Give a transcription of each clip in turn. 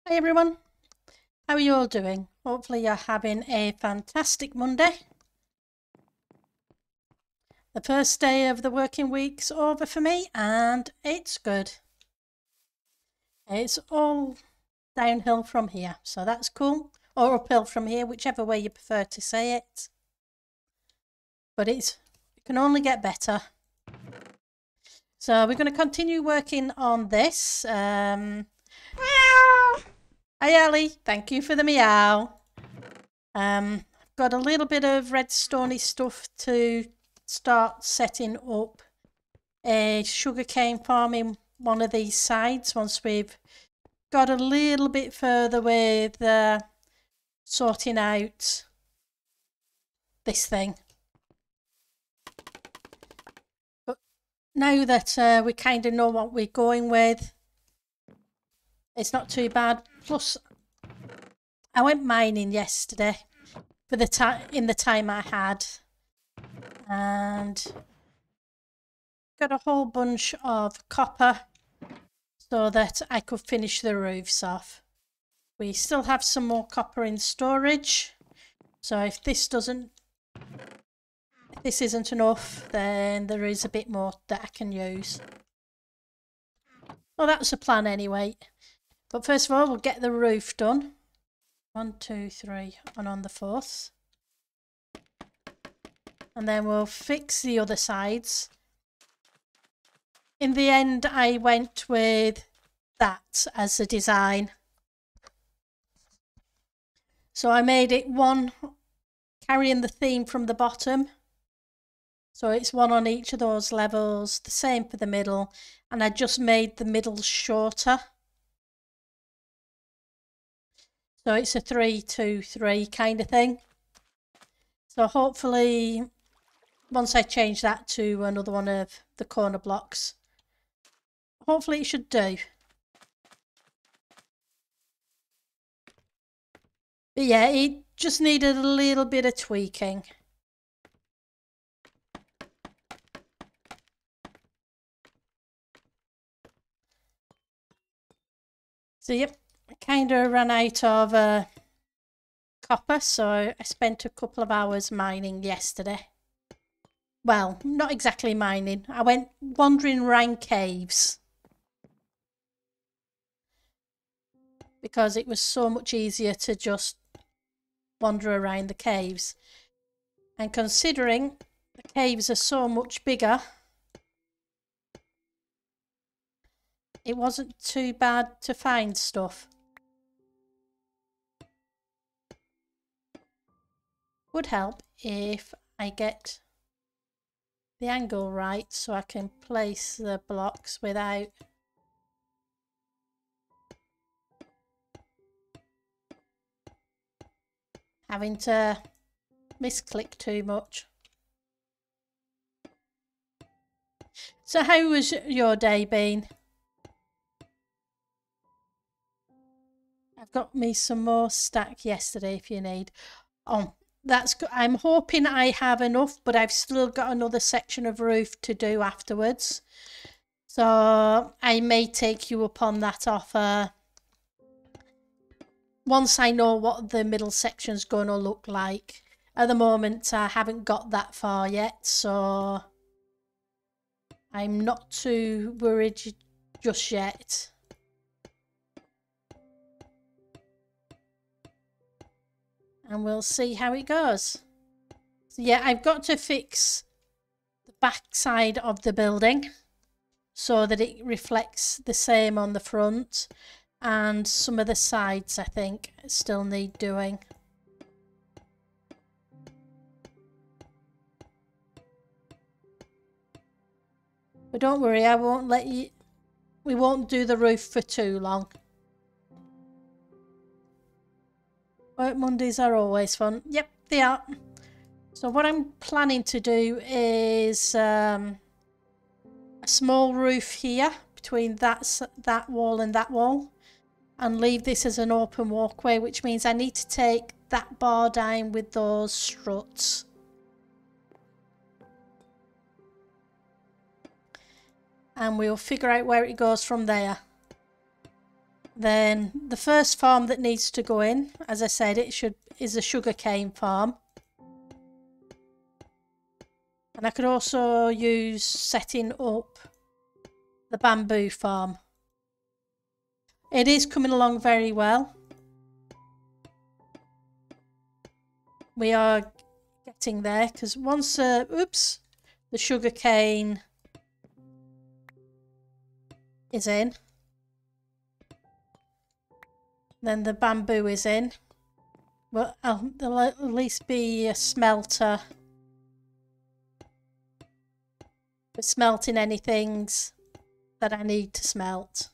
Hi everyone, how are you all doing? Hopefully you're having a fantastic Monday. The first day of the working week's over for me and it's good. It's all downhill from here, so that's cool. Or uphill from here, whichever way you prefer to say it. But it can only get better. So we're going to continue working on this. Hi Ali, thank you for the meow. I've got a little bit of redstone-y stuff to start setting up a sugarcane farm in one of these sides once we've got a little bit further with sorting out this thing. But now that we kind of know what we're going with, it's not too bad. Plus, I went mining yesterday for in the time I had, and got a whole bunch of copper so that I could finish the roofs off. We still have some more copper in storage, so if this isn't enough, then there is a bit more that I can use. Well, that's the plan anyway. But first of all, we'll get the roof done. 1, 2, 3, and on the 4th. And then we'll fix the other sides. In the end, I went with that as a design. So I made it one carrying the theme from the bottom. So it's one on each of those levels, the same for the middle. And I just made the middle shorter. So it's a 3, 2, 3 kind of thing. So hopefully, once I change that to another one of the corner blocks, hopefully it should do. But yeah, it just needed a little bit of tweaking. So yep, I kind of ran out of copper, so I spent a couple of hours mining yesterday. Well, not exactly mining. I went wandering around caves because it was so much easier to just wander around the caves. And considering the caves are so much bigger, it wasn't too bad to find stuff. Would help if I get the angle right so I can place the blocks without having to misclick too much. So how was your day been? I've got me some more stack yesterday if you need. Oh, that's good. I'm hoping I have enough, but I've still got another section of roof to do afterwards. So I may take you up on that offer once I know what the middle section's going to look like. At the moment, I haven't got that far yet, so I'm not too worried just yet. And we'll see how it goes. So yeah, I've got to fix the back side of the building so that it reflects the same on the front, and some of the sides I think still need doing. But don't worry, I won't let you, we won't do the roof for too long. Work Mondays are always fun. Yep, they are. So what I'm planning to do is a small roof here between that wall and that wall, and leave this as an open walkway, which means I need to take that bar down with those struts. And we'll figure out where it goes from there. Then the first farm that needs to go in, as I said, is a sugarcane farm. And I could also use setting up the bamboo farm. It is coming along very well. We are getting there because once, oops, the sugarcane is in, then the bamboo is in. Well, there'll at least be a smelter for smelting anything that I need to smelt.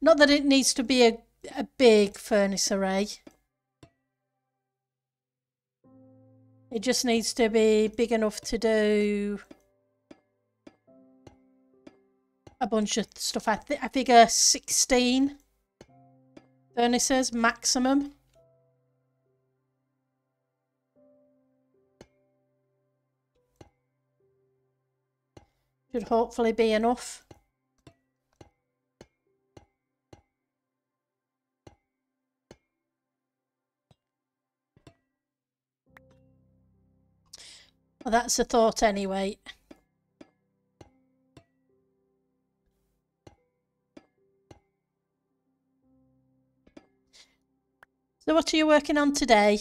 Not that it needs to be a big furnace array. It just needs to be big enough to do a bunch of stuff. I figure 16 furnaces maximum. Should hopefully be enough. Well, that's a thought anyway. So what are you working on today?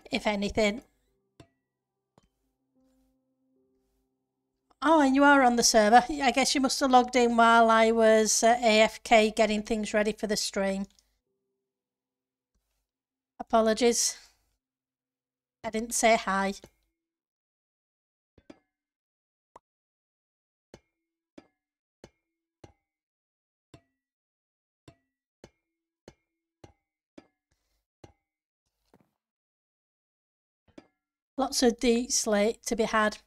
If anything. Oh, and you are on the server. I guess you must have logged in while I was AFK getting things ready for the stream. Apologies. I didn't say hi. Lots of deep slate to be had.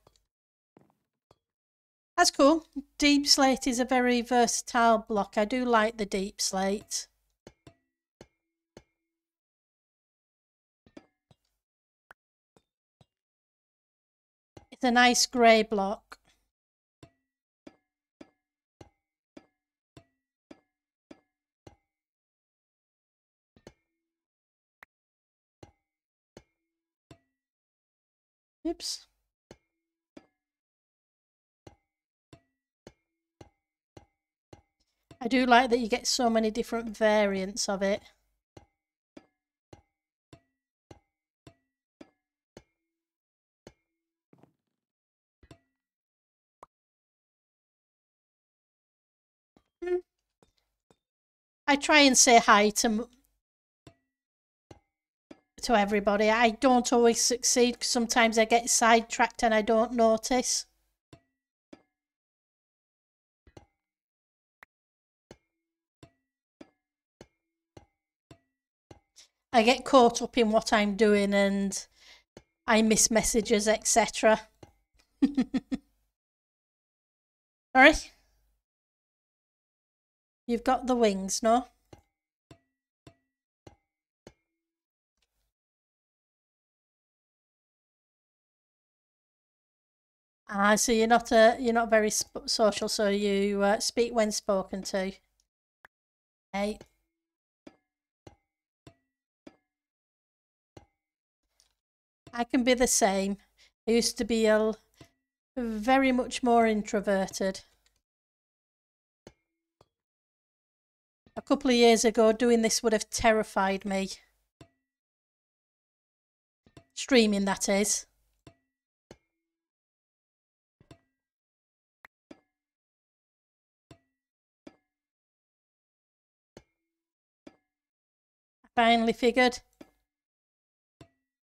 That's cool. Deep slate is a very versatile block. I do like the deep slate. It's a nice grey block. Oops. I do like that you get so many different variants of it. I try and say hi to everybody. I don't always succeed because sometimes I get sidetracked and I don't notice. I get caught up in what I'm doing and I miss messages, etc. Sorry? You've got the wings, no? Ah, so you're not very social, so you speak when spoken to. Hey. I can be the same. I used to be very much more introverted. A couple of years ago, doing this would have terrified me. Streaming, that is. I finally figured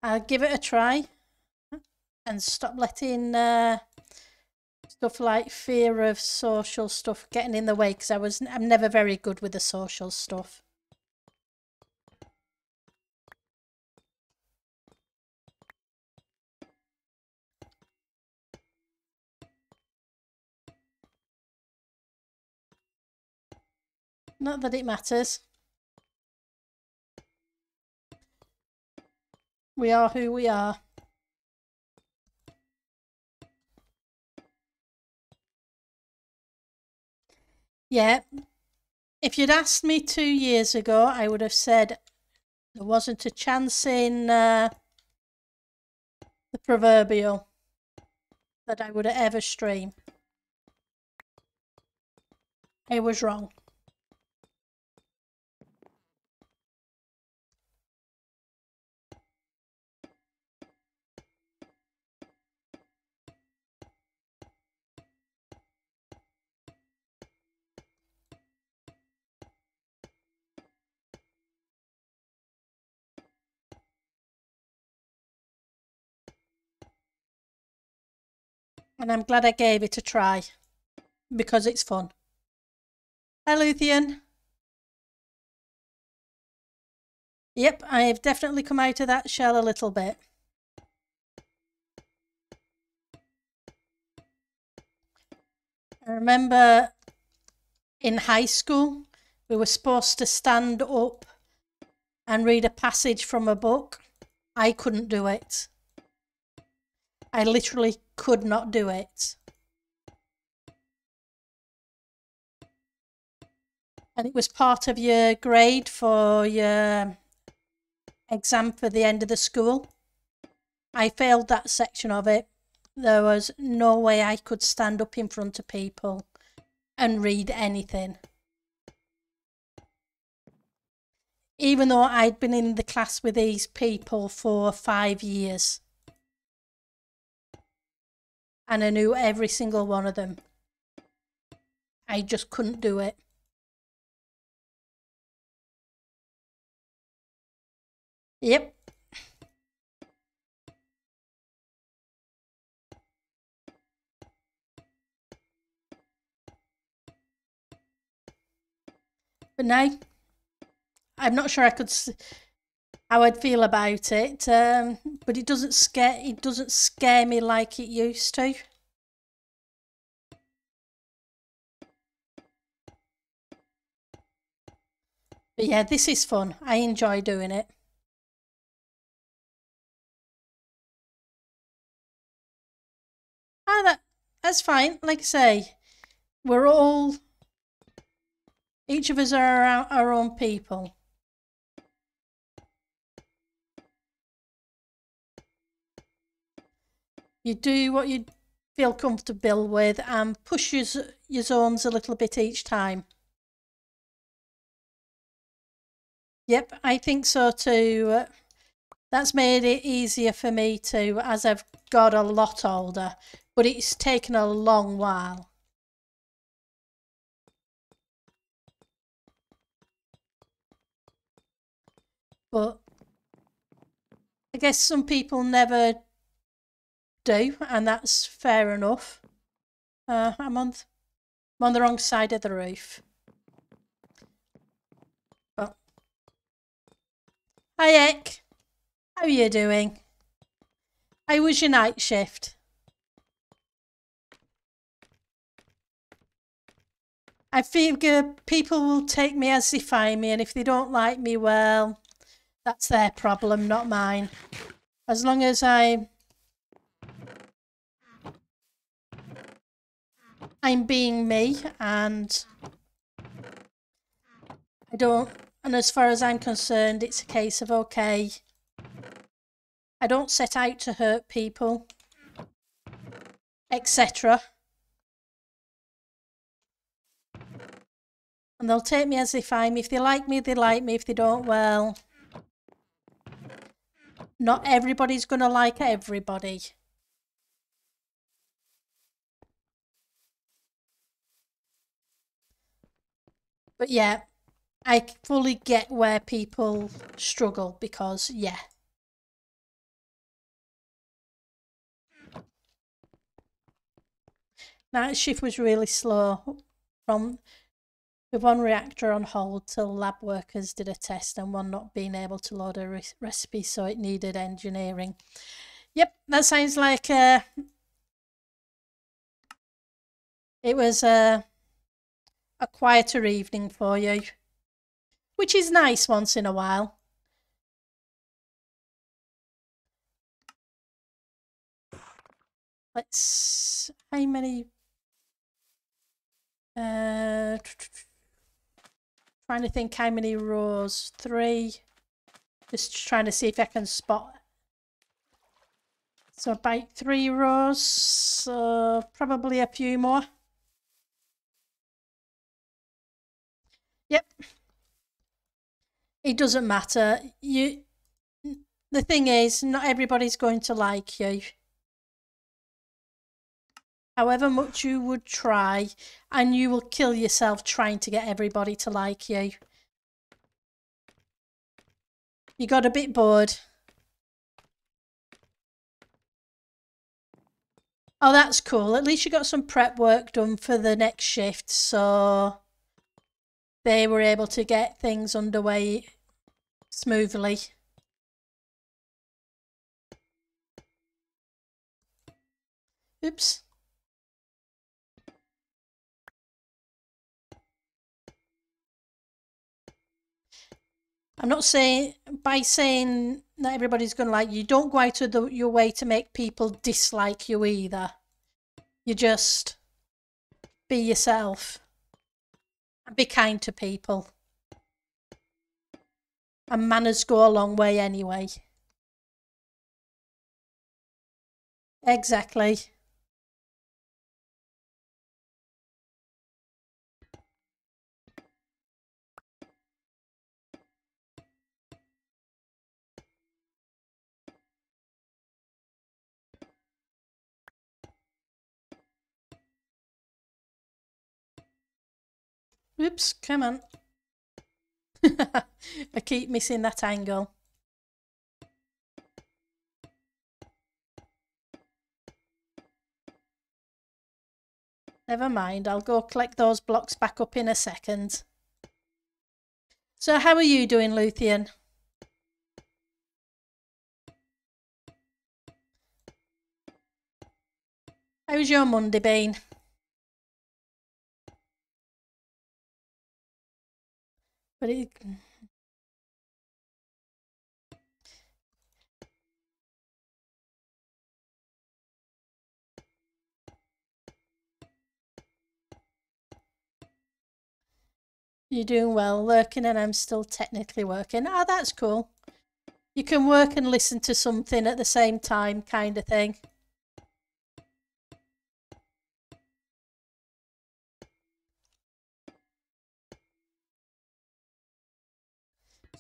I'll give it a try and stop letting stuff like fear of social stuff getting in the way, because I'm never very good with the social stuff. Not that it matters. We are who we are. Yeah, if you'd asked me 2 years ago, I would have said there wasn't a chance in the proverbial that I would ever stream. I was wrong. And I'm glad I gave it a try because it's fun. Hi, Luthien. Yep, I've definitely come out of that shell a little bit. I remember in high school, we were supposed to stand up and read a passage from a book. I couldn't do it. I literally could not do it. And it was part of your grade for your exam for the end of the school. I failed that section of it. There was no way I could stand up in front of people and read anything. Even though I'd been in the class with these people for 5 years. And I knew every single one of them. I just couldn't do it. Yep. But now, I'm not sure how I'd feel about it, but it doesn't scare me like it used to. But yeah, this is fun. I enjoy doing it. That's fine. Like I say, we're all, each of us are our own people. You do what you feel comfortable with and push your zones a little bit each time. Yep, I think so too. That's made it easier for me too as I've got a lot older, but it's taken a long while. But I guess some people never do, and that's fair enough. I'm on the wrong side of the roof. But hi, Eck. How are you doing? How was your night shift? I figure people will take me as they find me, and if they don't like me, well, that's their problem, not mine. As long as I'm being me, and and as far as I'm concerned, it's a case of, okay, I don't set out to hurt people, etc. And they'll take me as they find me. If they like me, they like me. If they don't, well, not everybody's going to like everybody. But yeah, I fully get where people struggle because, yeah. Night shift was really slow with one reactor on hold till lab workers did a test and one not being able to load a recipe, so it needed engineering. Yep, that sounds like it was a quieter evening for you, which is nice once in a while. Let's... How many... trying to think how many rows. 3. Just trying to see if I can spot. So about 3 rows. So probably a few more. Yep. It doesn't matter. The thing is, not everybody's going to like you. However much you would try, and you will kill yourself trying to get everybody to like you. You got a bit bored. Oh, that's cool. At least you got some prep work done for the next shift, so they were able to get things underway smoothly. Oops. I'm not saying, by saying that everybody's going to like you, don't go out of your way to make people dislike you either. You just be yourself. And be kind to people. And manners go a long way anyway. Exactly. Oops, come on. I keep missing that angle. Never mind, I'll go collect those blocks back up in a second. So how are you doing, Luthien? How's your Monday been? But you're doing well, working, and I'm still technically working. Oh, that's cool. You can work and listen to something at the same time, kind of thing.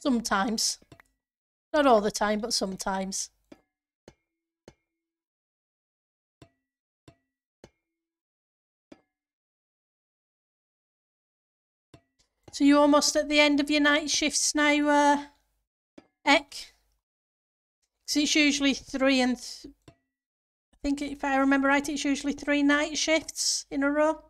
Sometimes. Not all the time, but sometimes. So you're almost at the end of your night shifts now, Ek? So it's usually 3 and... I think if I remember right, it's usually 3 night shifts in a row.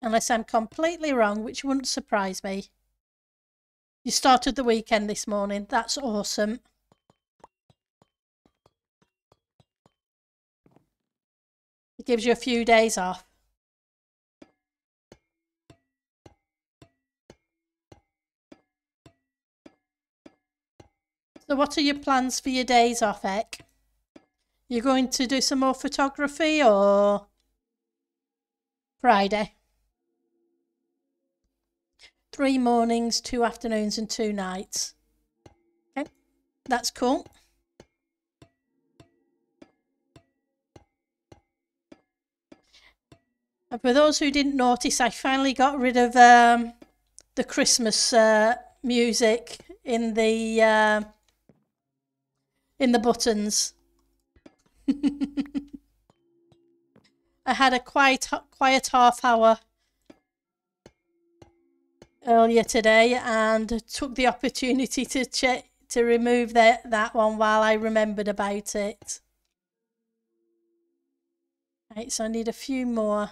Unless I'm completely wrong, which wouldn't surprise me. You started the weekend this morning. That's awesome. It gives you a few days off. So what are your plans for your days off, Ek? You're going to do some more photography or Friday? 3 mornings, 2 afternoons and 2 nights. Okay, that's cool. And for those who didn't notice, I finally got rid of the Christmas music in the buttons. I had a quiet half hour earlier today and took the opportunity to remove that one while I remembered about it. Right, so I need a few more.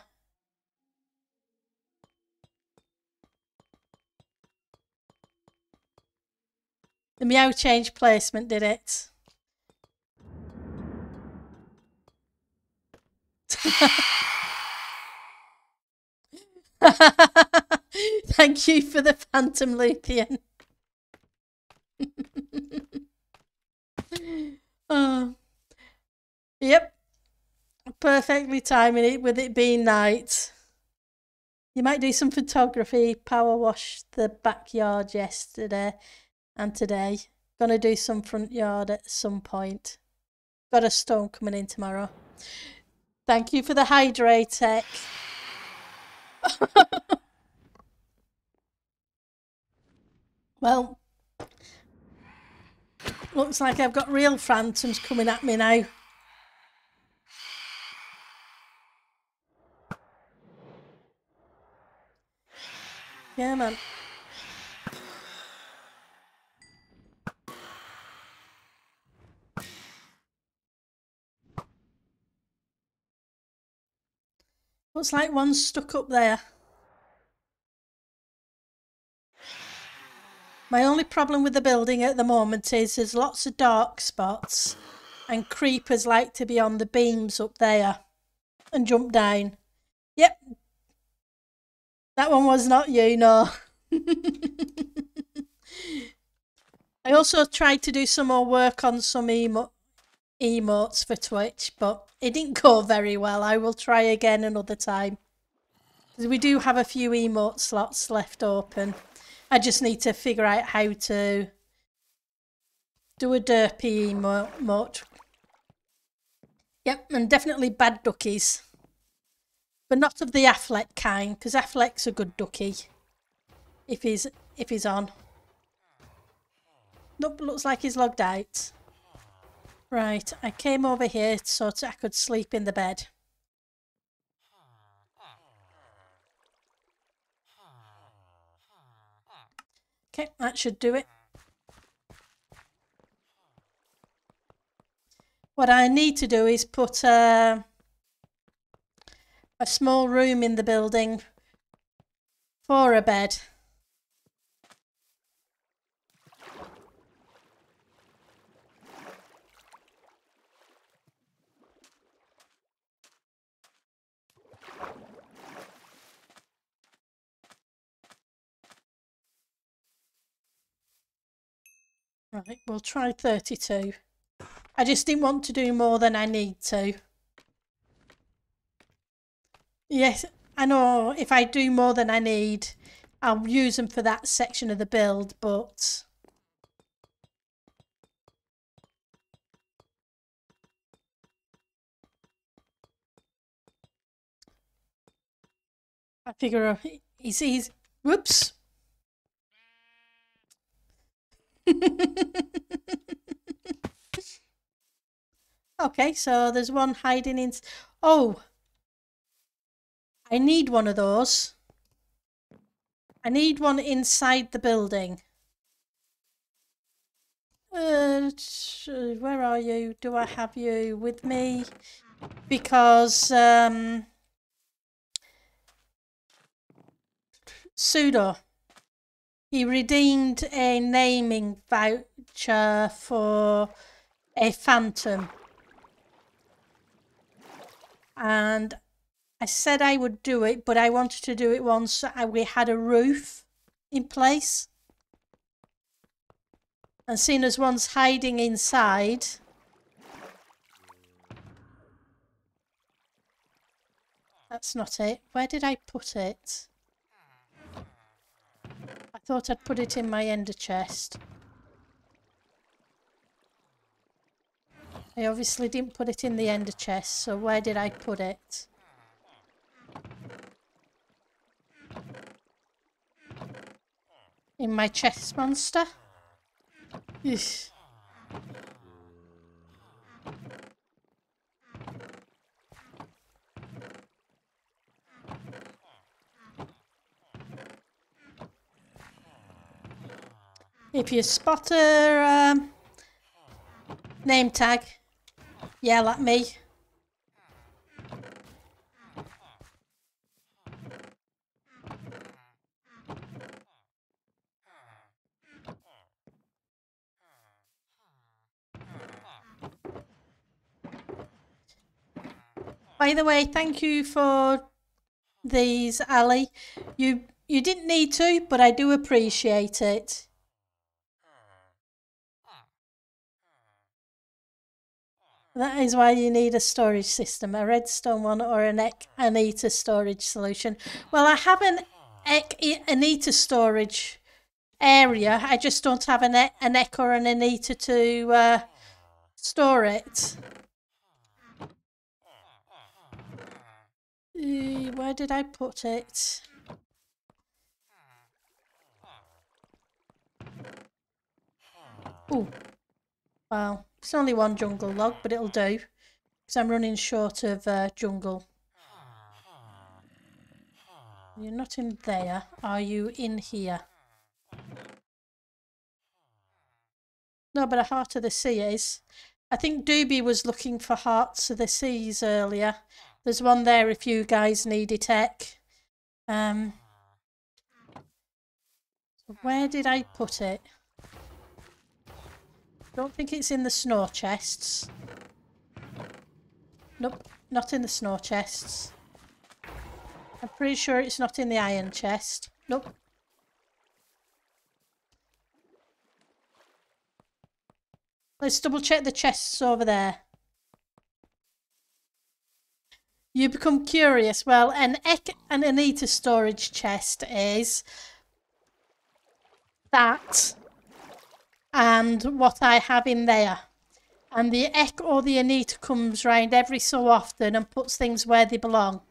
The meow changed placement, did it? Thank you for the Phantom Luthien. Oh. Yep. Perfectly timing it with it being night. You might do some photography, power wash the backyard yesterday and today. Gonna do some front yard at some point. Got a storm coming in tomorrow. Thank you for the hydrate tech. Well, looks like I've got real phantoms coming at me now. Yeah, man. Looks like one's stuck up there. My only problem with the building at the moment is there's lots of dark spots and creepers like to be on the beams up there and jump down. Yep. That one was not you, no. I also tried to do some more work on some emotes for Twitch, but it didn't go very well. I will try again another time. We do have a few emote slots left open. I just need to figure out how to do a derpy emote. Yep, and definitely bad duckies. But not of the Affleck kind, because Affleck's a good ducky. If he's on. Nope, looks like he's logged out. Right, I came over here so I could sleep in the bed. Okay, that should do it. What I need to do is put a small room in the building for a bed. Right, we'll try 32. I just didn't want to do more than I need to. Yes, I know if I do more than I need, I'll use them for that section of the build, but I figure he's whoops. Okay, so there's one hiding in. Oh, I need one of those. I need one inside the building. Where are you? Do I have you with me? Because Sudo, he redeemed a naming voucher for a phantom. And I said I would do it, but I wanted to do it once we had a roof in place. And seeing as one's hiding inside, that's not it. Where did I put it? I thought I'd put it in my ender chest. I obviously didn't put it in the ender chest, so where did I put it? In my chest monster? Eesh. If you spot a name tag, yell at me. By the way, thank you for these, Ali. You You didn't need to, but I do appreciate it. That is why you need a storage system, a redstone one or an Anita storage solution. Well, I have an Anita storage area. I just don't have an Ek or an Anita to store it. Where did I put it? Oh, well, it's only one jungle log, but it'll do because I'm running short of jungle. You're not in there. Are you in here? No, but a Heart of the Sea is. I think Doobie was looking for Hearts of the Seas earlier. There's one there if you guys need it, Ek. Where did I put it? Don't think it's in the snow chests. Nope, not in the snow chests. I'm pretty sure it's not in the iron chest. Nope. Let's double check the chests over there. You become curious. Well, an Anita storage chest is that and what I have in there. And the Ek or the Anita comes round every so often and puts things where they belong.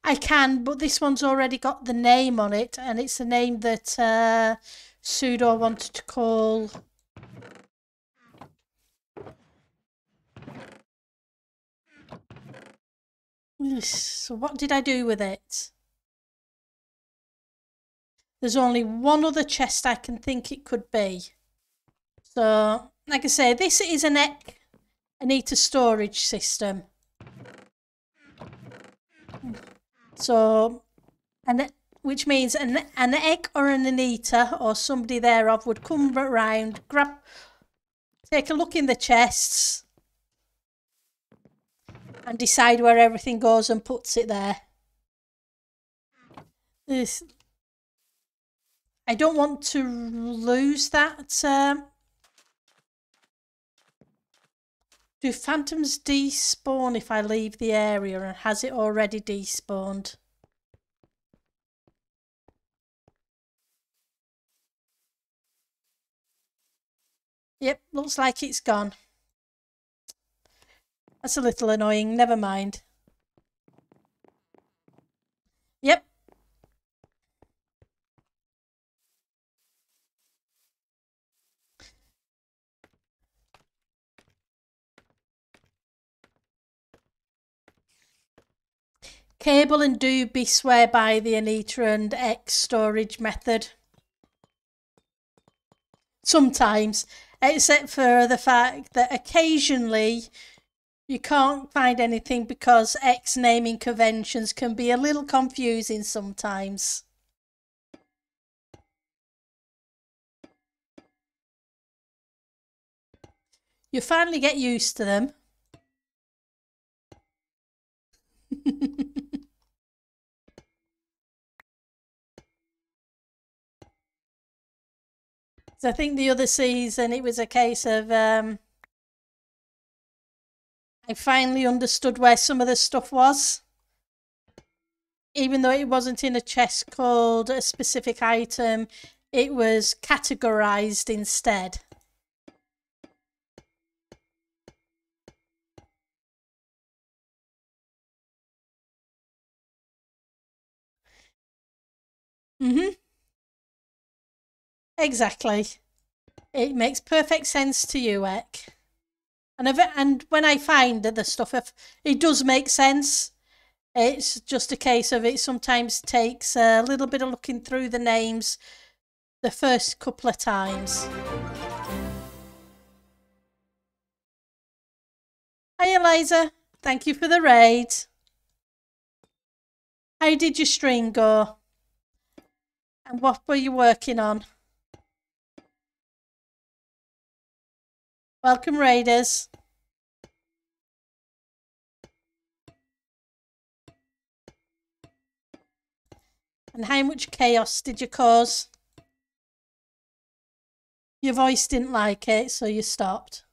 I can, but this one's already got the name on it, and it's a name that Pseudo wanted to call. So what did I do with it? There's only one other chest I can think it could be. So, like I say, this is an Anita storage system. So, which means an Ek or an Anita or somebody thereof would come around, take a look in the chests and decide where everything goes and puts it there. I don't want to lose that. Do phantoms despawn if I leave the area, and has it already despawned? Yep, looks like it's gone. That's a little annoying, never mind. Yep. Cable and Doobie swear by the Anita and X storage method. Sometimes, except for the fact that occasionally you can't find anything because X naming conventions can be a little confusing sometimes. You finally get used to them. So I think the other season it was a case of I finally understood where some of the stuff was. Even though it wasn't in a chest called a specific item, it was categorized instead. Exactly. It makes perfect sense to you, Ek. And when I find the stuff, it does make sense. It's just a case of it sometimes takes a little bit of looking through the names the first couple of times. Hi, Eliza. Thank you for the raid. How did your stream go? And what were you working on? Welcome, raiders. And how much chaos did you cause? Your voice didn't like it, so you stopped.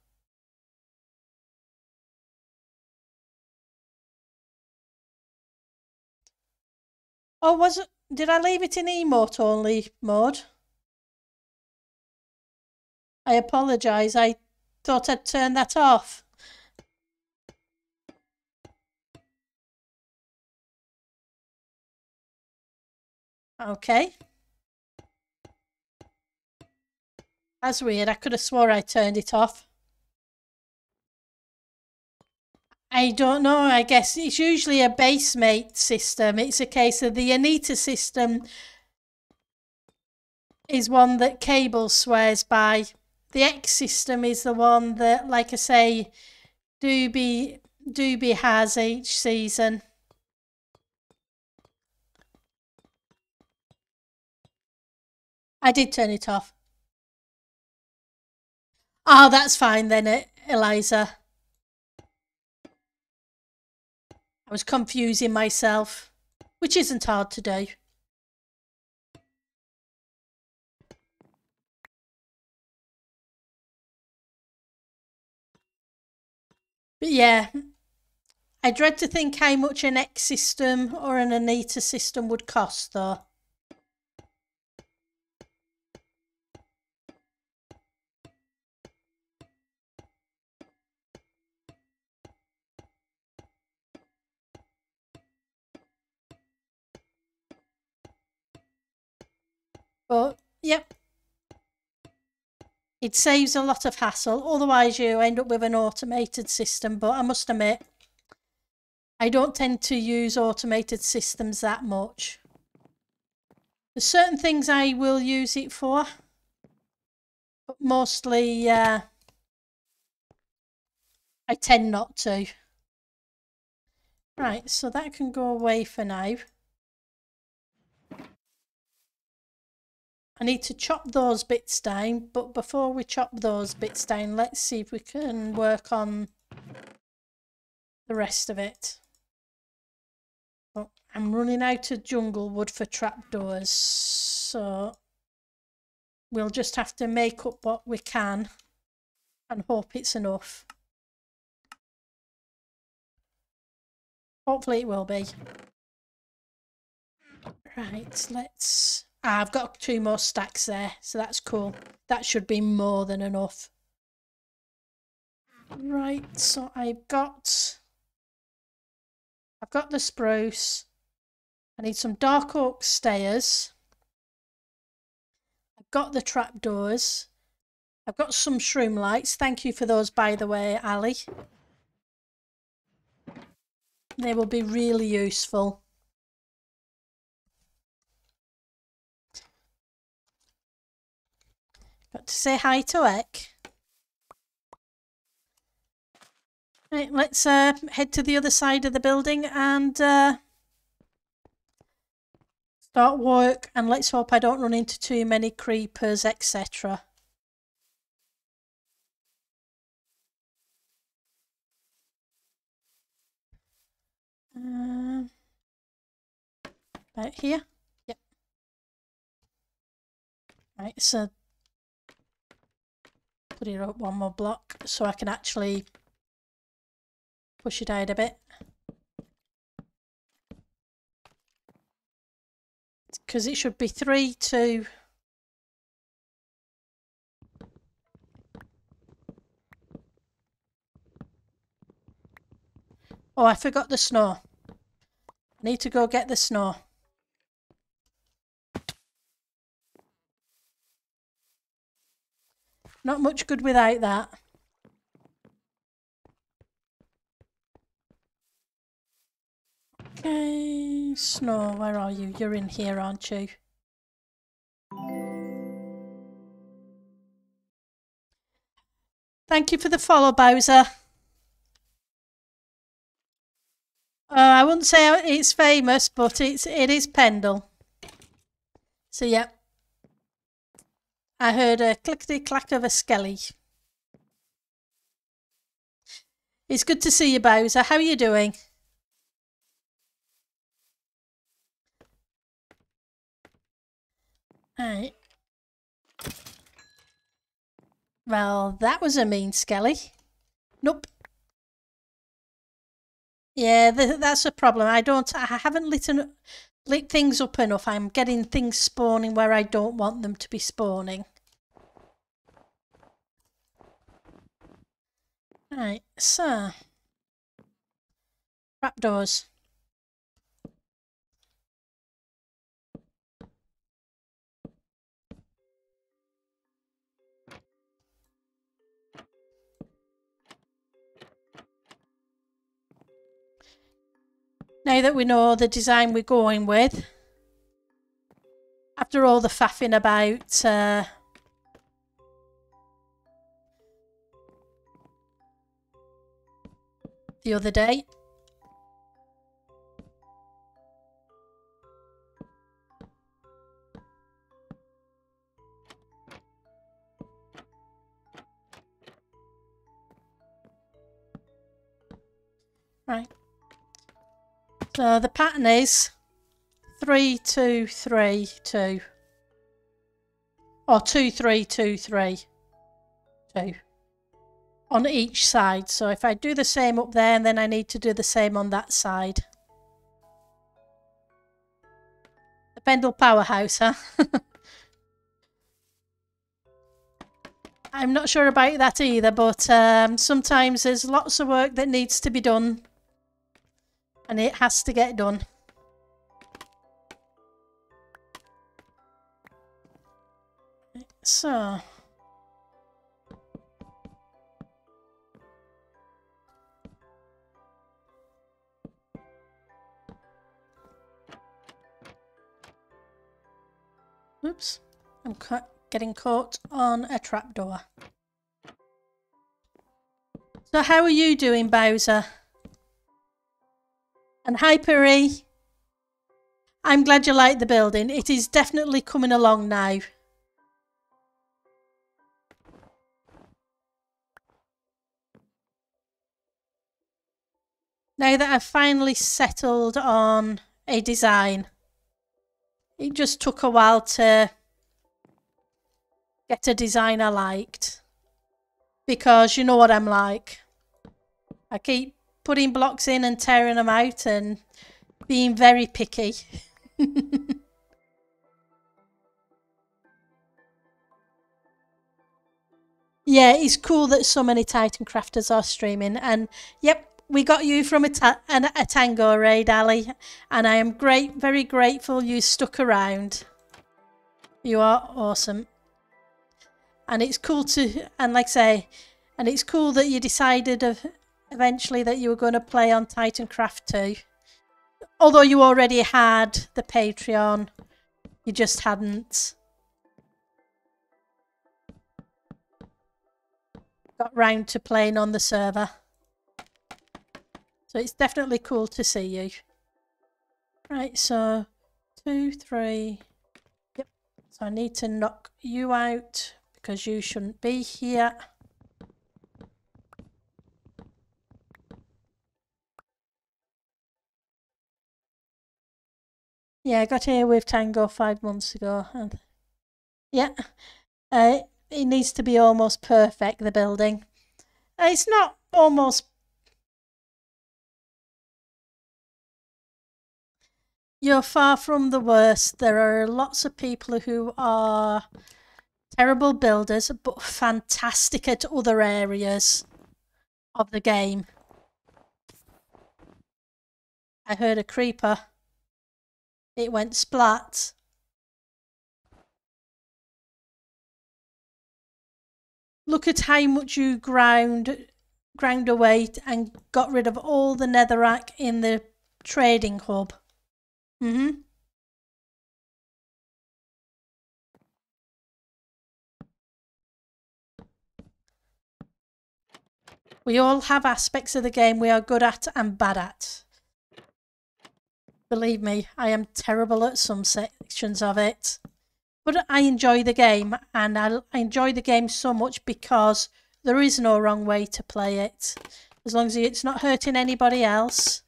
Oh, was it? Did I leave it in emote only mode? I apologise. I thought I'd turn that off. Okay. That's weird. I could have swore I turned it off. I don't know. I guess it's usually a basemate system. It's a case of the Anita system is one that Cable swears by. The X system is the one that, like I say, Doobie has each season. I did turn it off. Oh, that's fine then, Eliza. I was confusing myself, which isn't hard to do. But yeah, I dread to think how much an X system or an Anita system would cost, though. But, yep. It saves a lot of hassle. Otherwise, you end up with an automated system. But I must admit, I don't tend to use automated systems that much. There's certain things I will use it for. But mostly, I tend not to. Right, so that can go away for now. I need to chop those bits down, but before we chop those bits down, let's see if we can work on the rest of it. But I'm running out of jungle wood for trapdoors, so we'll just have to make up what we can and hope it's enough. Hopefully it will be. Right, let's... I've got 2 more stacks there, so that's cool. That should be more than enough. Right, so I've got the spruce. I need some dark oak stairs. I've got the trapdoors. I've got some shroom lights. Thank you for those, by the way, Ali. They will be really useful. Got to say hi to Ek. Right, let's head to the other side of the building and start work, and let's hope I don't run into too many creepers, etc. Right here. Yep. Right, so put it up 1 more block so I can actually push it out a bit. Because it should be 3, 2. Oh, I forgot the snow. I need to go get the snow. Not much good without that. Okay, Snow, where are you? You're in here, aren't you? Thank you for the follow, Bowser. I wouldn't say it's famous, but it is Pendle. So yeah, I heard a clickety clack of a skelly. It's good to see you, Bowser. How are you doing? Right. Well, that was a mean skelly. Nope. Yeah, that's a problem. I haven't lit things up enough. I'm getting things spawning where I don't want them to be spawning. Right, so trapdoors. Now that we know the design we're going with, after all the faffing about the other day. Right. So the pattern is 3, 2, 3, 2. Or 2, 3, 2, 3, 2. On each side. So if I do the same up there, and then I need to do the same on that side. The Pendle Powerhouse, huh? I'm not sure about that either, but sometimes there's lots of work that needs to be done. And it has to get done. So... Oops, I'm getting caught on a trapdoor. So how are you doing, Bowser? And Hyper-E, I'm glad you like the building. It is definitely coming along now. Now that I've finally settled on a design. It just took a while to get a design I liked. Because you know what I'm like. I keep putting blocks in and tearing them out and being very picky. Yeah, it's cool that so many Titancrafters are streaming. And yep, we got you from a tango raid, Ali. And I am very grateful you stuck around. You are awesome. And it's cool and like I say, and it's cool that you decided eventually that you were going to play on Titancraft too. Although you already had the Patreon, you just hadn't got round to playing on the server. So it's definitely cool to see you. Right, so 2, 3. Yep. So I need to knock you out because you shouldn't be here. Yeah, I got here with Tango 5 months ago. And yeah, it needs to be almost perfect, the building. It's not almost... You're far from the worst. There are lots of people who are terrible builders, but fantastic at other areas of the game. I heard a creeper. It went splat. Look at how much you ground away and got rid of all the netherrack in the trading hub. We all have aspects of the game we are good at and bad at. Believe me, I am terrible at some sections of it. But I enjoy the game, and I enjoy the game so much because there is no wrong way to play it. As long as it's not hurting anybody else.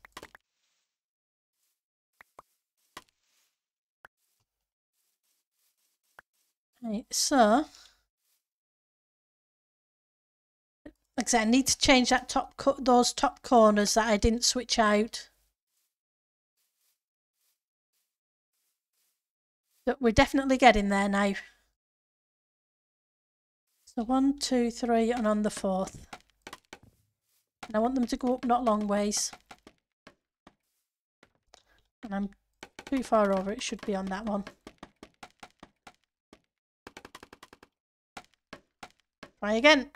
Right, so like I said, I need to change that those top corners that I didn't switch out. But we're definitely getting there now. So 1, 2, 3, and on the 4th. And I want them to go up not long ways. And I'm too far over, it should be on that one. Try again.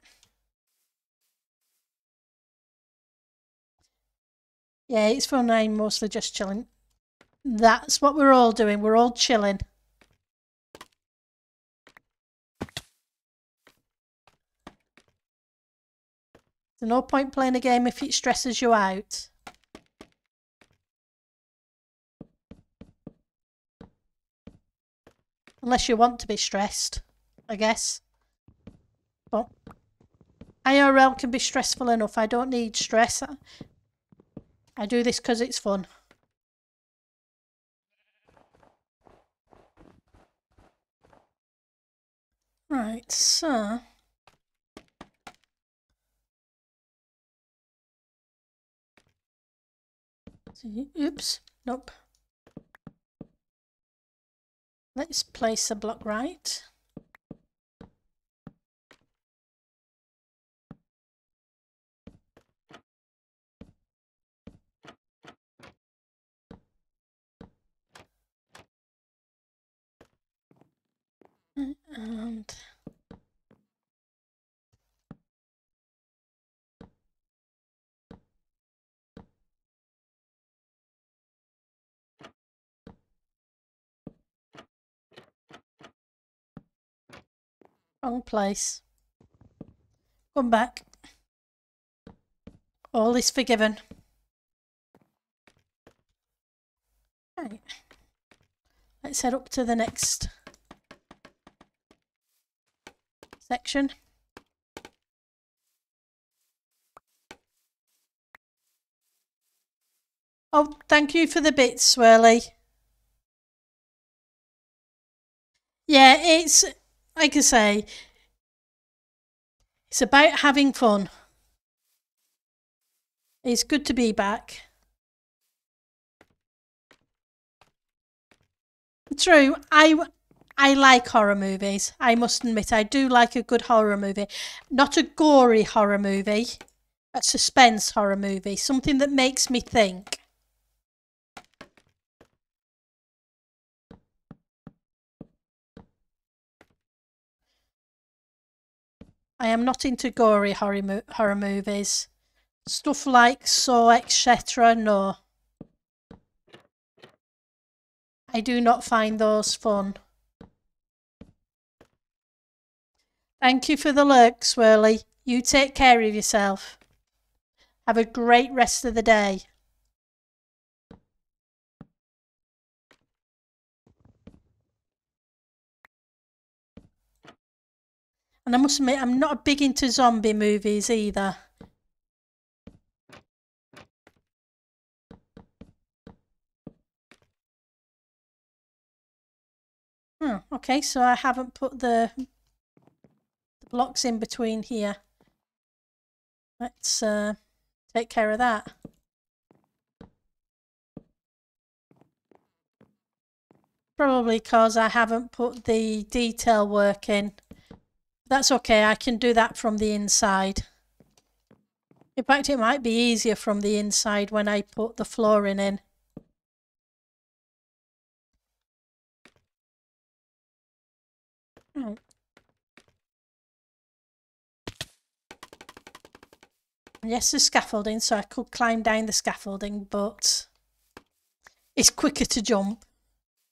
Yeah, it's fun. I'm mostly just chilling. That's what we're all doing. We're all chilling. There's no point playing a game if it stresses you out. Unless you want to be stressed, I guess. But IRL can be stressful enough. I don't need stress. I do this because it's fun. Right, so... Oops, nope. Let's place a block right. And wrong place. Come back. All is forgiven. Right. Let's head up to the next section. Oh, thank you for the bits, Swirly. Yeah, it's, like I say, it's about having fun. It's good to be back. True, I like horror movies. I must admit, I do like a good horror movie. Not a gory horror movie, a suspense horror movie. Something that makes me think. I am not into gory horror movies. Stuff like Saw, etc. No. I do not find those fun. Thank you for the lurk, Swirly. You take care of yourself. Have a great rest of the day. And I must admit, I'm not big into zombie movies either. Oh, okay, so I haven't put the blocks in between here. Let's take care of that. Probably because I haven't put the detail work in. That's okay, I can do that from the inside. In fact, it might be easier from the inside when I put the flooring in. Right. Yes, there's scaffolding, so I could climb down the scaffolding, but it's quicker to jump.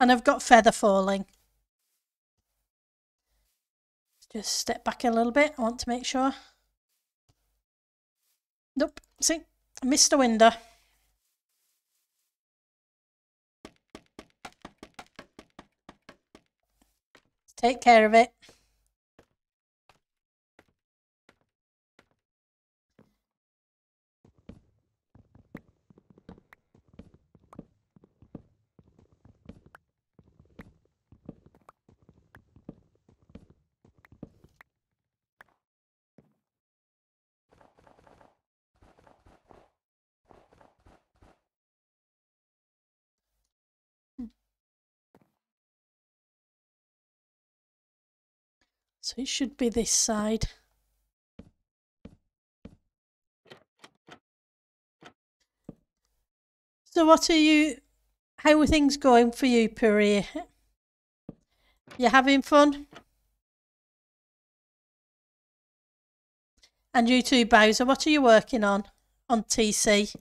And I've got feather falling. Just step back a little bit. I want to make sure. Nope. See, I missed a window. Take care of it. So it should be this side. So how are things going for you, Puri? You having fun? And you too, Bowser, what are you working on TC?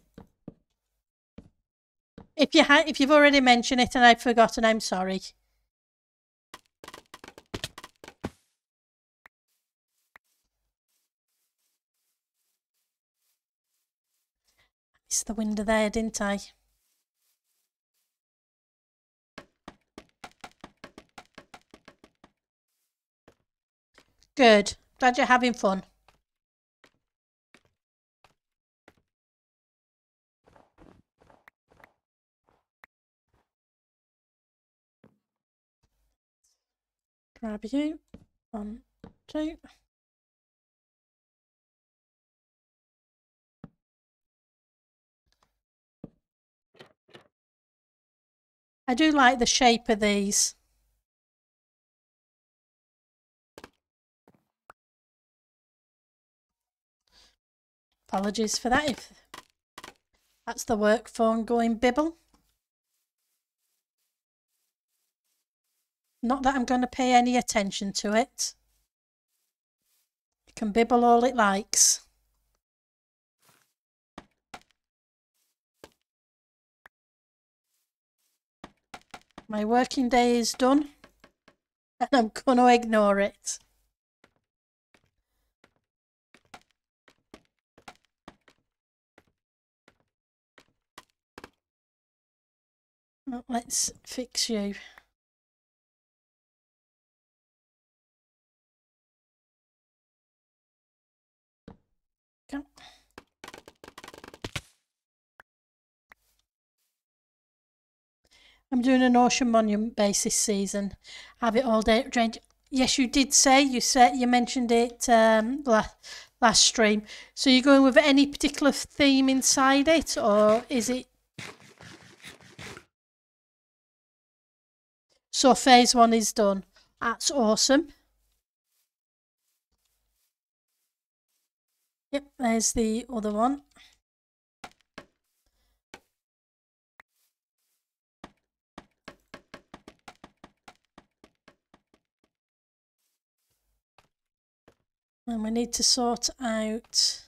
If you've already mentioned it and I've forgotten, I'm sorry. Missed the window there, didn't I? Good. Glad you're having fun. Grab you. 1, 2. I do like the shape of these. Apologies for that if that's the work phone going bibble. Not that I'm going to pay any attention to it. It can bibble all it likes. My working day is done and I'm going to ignore it. Well, let's fix you. Go. I'm doing an ocean monument base this season. Have it all day drained. Yes, you did say. You mentioned it last stream. So you're going with any particular theme inside it, or is it? So phase 1 is done. That's awesome. Yep, there's the other one. And we need to sort out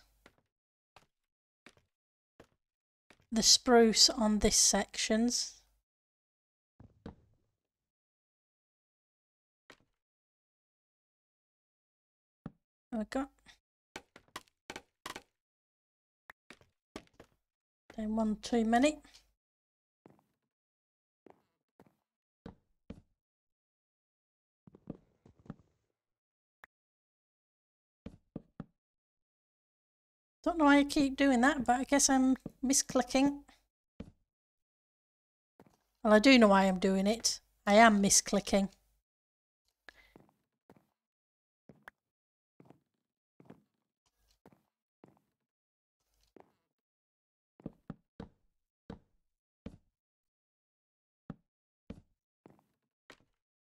the spruce on this sections. There we go. Then one too many. Don't know why I keep doing that, but I guess I'm misclicking. Well, I do know why I'm doing it. I am misclicking.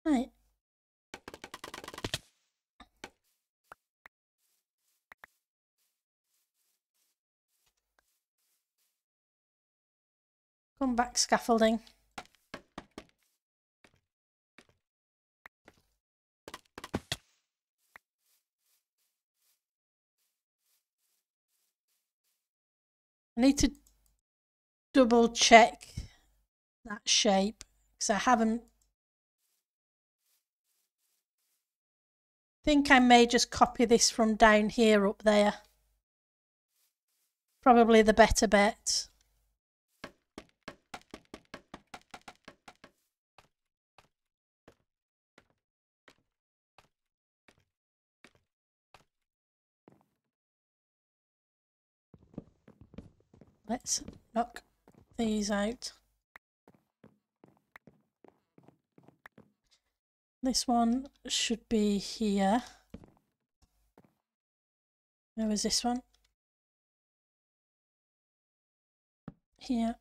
Right. Come back, scaffolding. I need to double check that shape because I haven't. I think I may just copy this from down here up there. Probably the better bet. Let's knock these out. This one should be here. Where was this one? Here.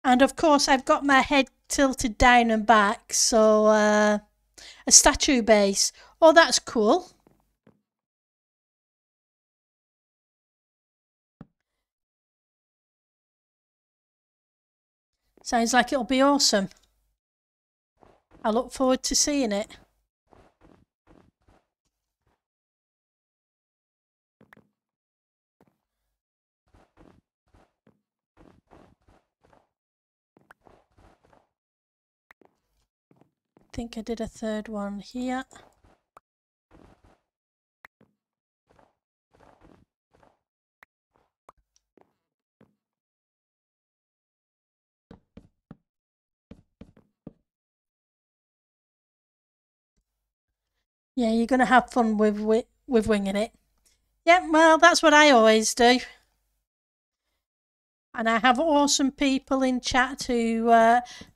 And of course I've got my head tilted down and back, so a statue base. Oh, that's cool. Sounds like it'll be awesome. I look forward to seeing it. I think I did a third one here. Yeah, you're going to have fun with winging it. Yeah, well, that's what I always do. And I have awesome people in chat who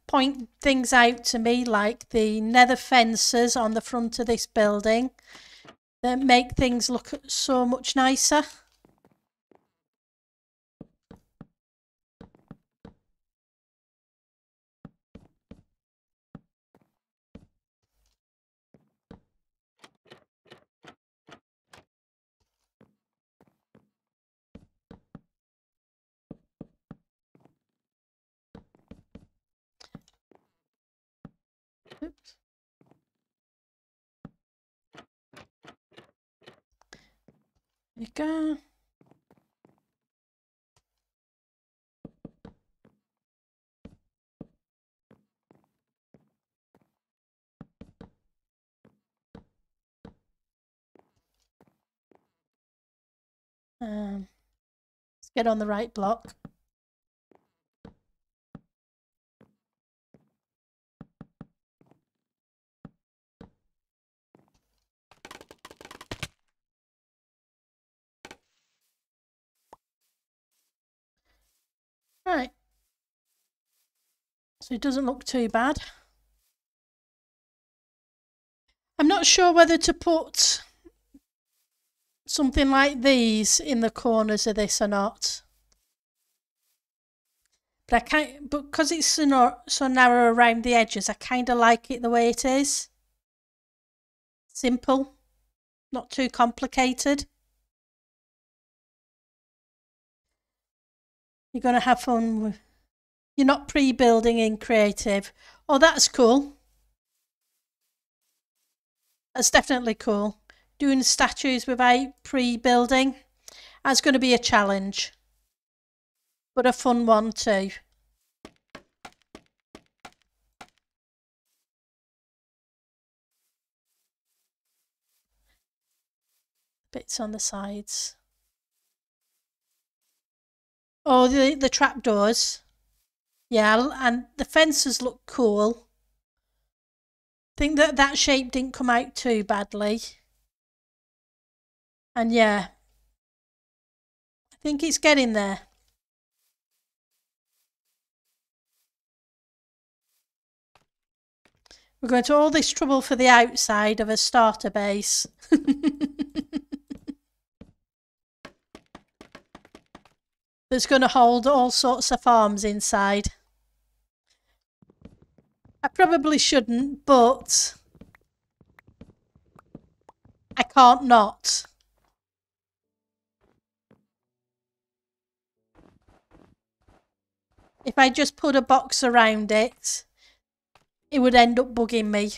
point things out to me, like the nether fences on the front of this building that make things look so much nicer. Oops. There you go. Let's get on the right block. Right. So it doesn't look too bad. I'm not sure whether to put something like these in the corners of this or not. But I can't, but because it's so narrow around the edges, I kind of like it the way it is. Simple, not too complicated. You're going to have fun with, you're not pre-building in creative. Oh, that's cool. That's definitely cool. Doing statues without pre-building, that's going to be a challenge, but a fun one too. Bits on the sides. Oh, the trapdoors. Yeah, and the fences look cool. I think that shape didn't come out too badly. And yeah, I think it's getting there. We're going to all this trouble for the outside of a starter base. That's going to hold all sorts of farms inside. I probably shouldn't, but I can't not. If I just put a box around it, it would end up bugging me.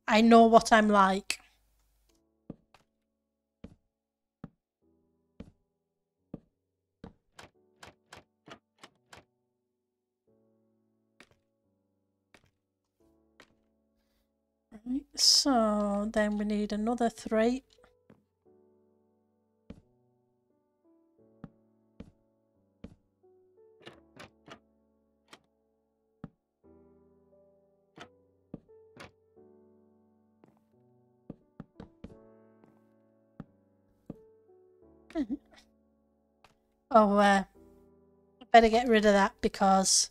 I know what I'm like. Right, so then we need another 3. Oh, I better get rid of that because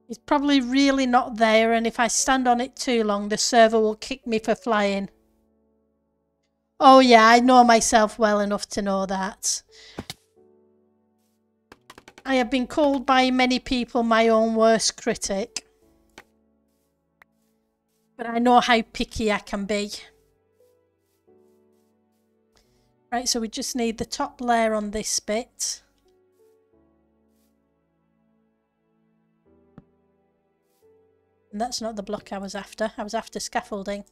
it's probably really not there, and if I stand on it too long, the server will kick me for flying. Oh yeah, I know myself well enough to know that. I have been called by many people my own worst critic. But I know how picky I can be. Right, so we just need the top layer on this bit. And that's not the block I was after. I was after scaffolding.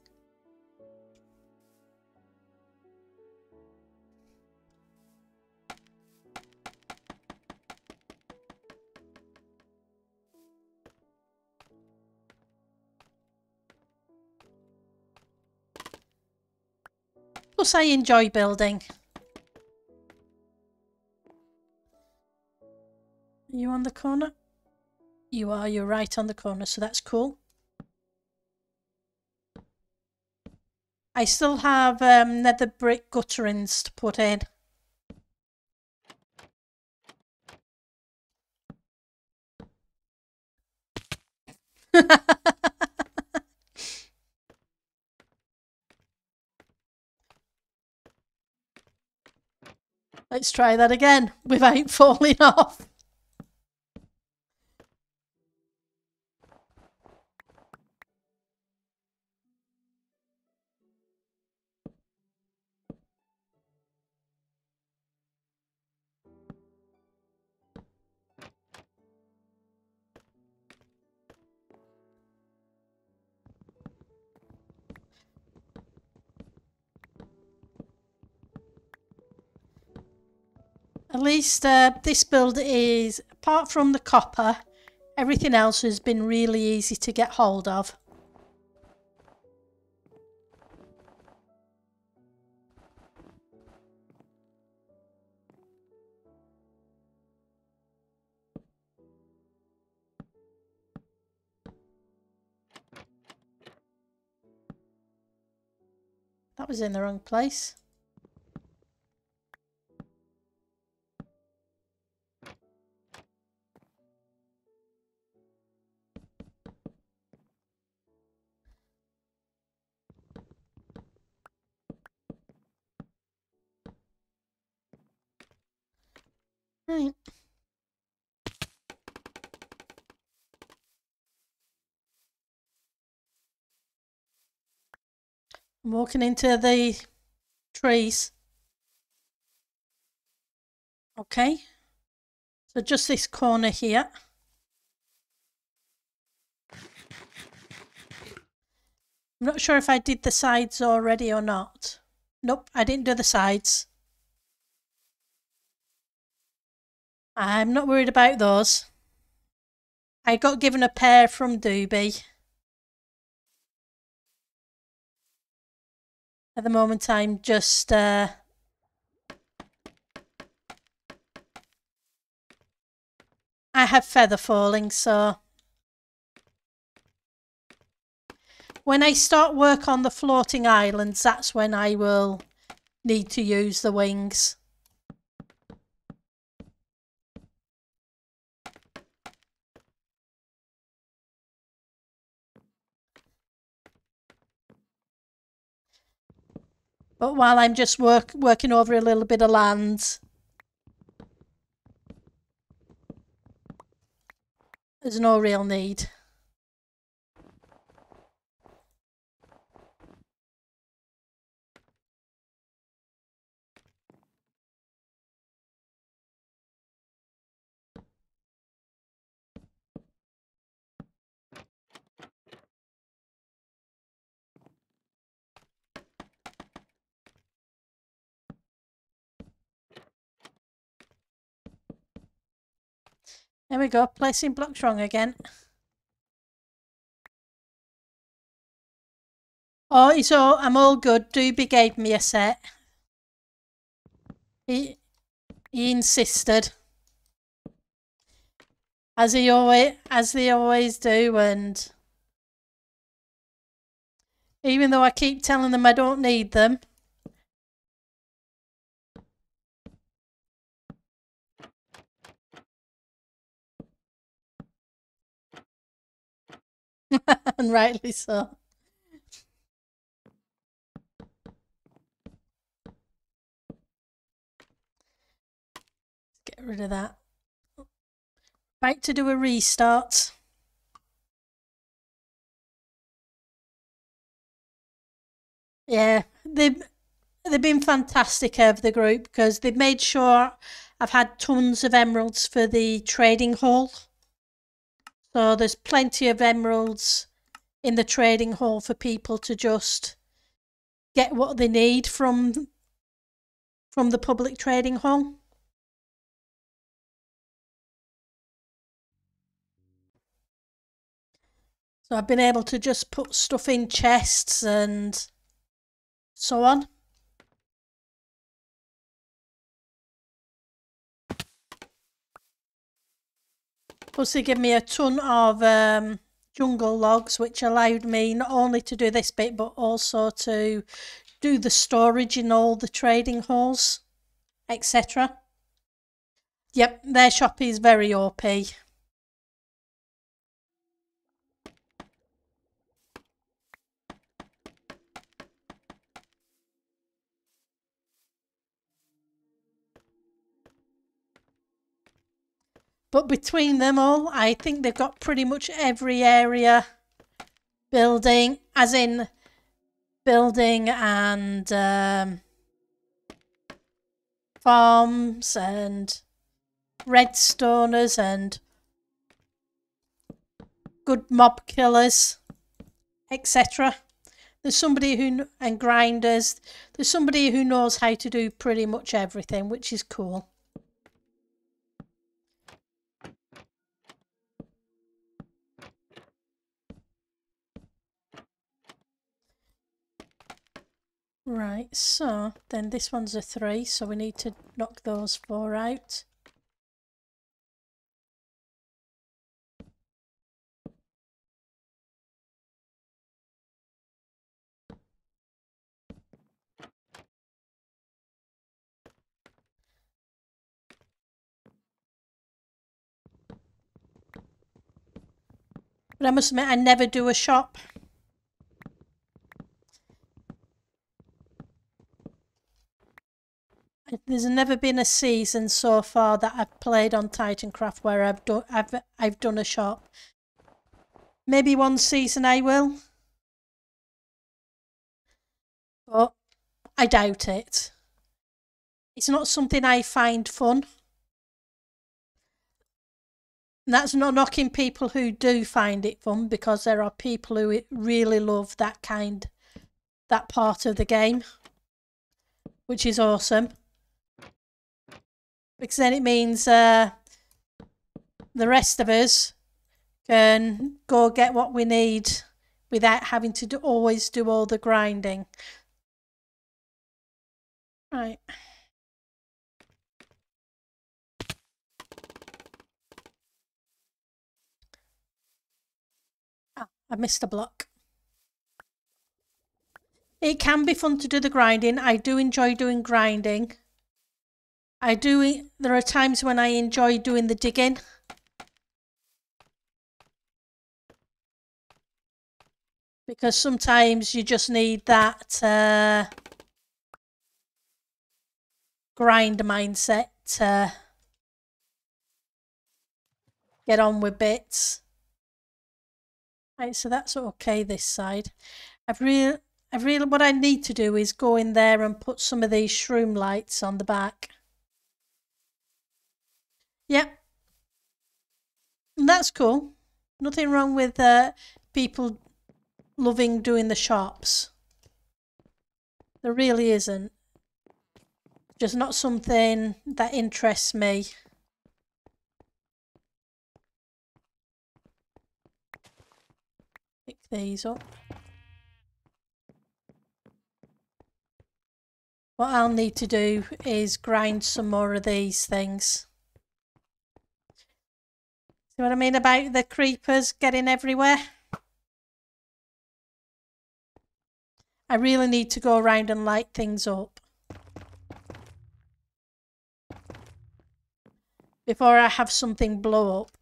Plus, I enjoy building. Are you on the corner? You are. You're right on the corner, so that's cool. I still have nether brick gutterings to put in. Let's try that again without falling off. At least this build is, apart from the copper, everything else has been really easy to get hold of. That was in the wrong place. Right. I'm walking into the trees. Okay. So just this corner here. I'm not sure if I did the sides already or not. Nope, I didn't do the sides. I'm not worried about those. I got given a pair from Doobie. At the moment I'm just I have feather falling, so when I start work on the floating islands, that's when I will need to use the wings. But while I'm just working over a little bit of land, there's no real need. There we go, placing blocks wrong again. Oh, so I'm all good. Doobie gave me a set. He insisted, as they always do, and even though I keep telling them I don't need them. And rightly so. Get rid of that. About to do a restart. Yeah, they've been fantastic over the group because they've made sure I've had tons of emeralds for the trading hall. So there's plenty of emeralds in the trading hall for people to just get what they need from the public trading hall. So I've been able to just put stuff in chests and so on. Plus they give me a ton of jungle logs, which allowed me not only to do this bit but also to do the storage in all the trading halls, etc. Yep, their shop is very OP. But between them all, I think they've got pretty much every area building, as in building and farms and redstoners and good mob killers, etc. There's somebody who, and grinders, there's somebody who knows how to do pretty much everything, which is cool. Right, so then this one's a 3, so we need to knock those 4 out. But I must admit, I never do a shop. There's never been a season so far that I've played on Titancraft where I've done a shop. Maybe one season I will, but I doubt it. It's not something I find fun. And that's not knocking people who do find it fun, because there are people who really love that part of the game, which is awesome. Because then it means the rest of us can go get what we need without having to always do all the grinding. Right. Oh, I missed a block. It can be fun to do the grinding. I do enjoy doing grinding. There are times when I enjoy doing the digging. Because sometimes you just need that grind mindset to get on with bits. Right, so that's okay this side. What I need to do is go in there and put some of these shroom lights on the back. Yep. And that's cool. Nothing wrong with people loving doing the shops. There really isn't. Just not something that interests me. Pick these up. What I'll need to do is grind some more of these things. See what I mean about the creepers getting everywhere? I really need to go around and light things up before I have something blow up.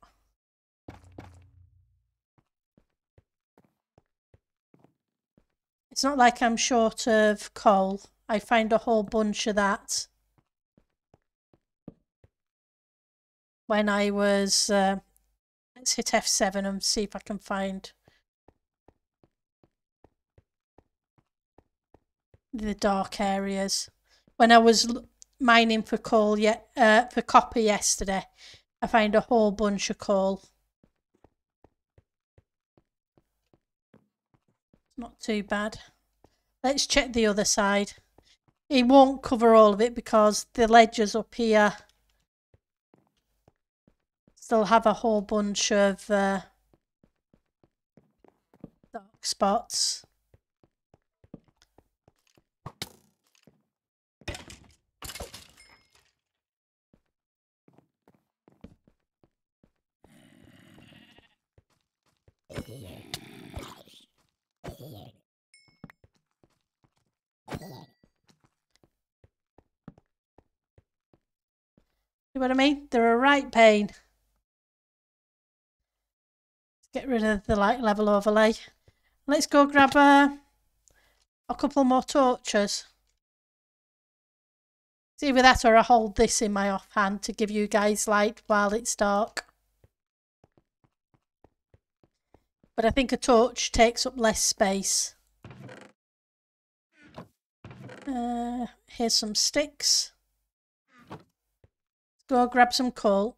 It's not like I'm short of coal. I found a whole bunch of that when I was Let's hit F7 and see if I can find the dark areas. When I was mining for coal, for copper yesterday, I found a whole bunch of coal. Not too bad. Let's check the other side. It won't cover all of it because the ledges up here still have a whole bunch of dark spots. See what I mean? They're a right pain. Get rid of the light level overlay. Let's go grab a couple more torches. It's either that or I hold this in my offhand to give you guys light while it's dark. But I think a torch takes up less space. Here's some sticks. Go grab some coal.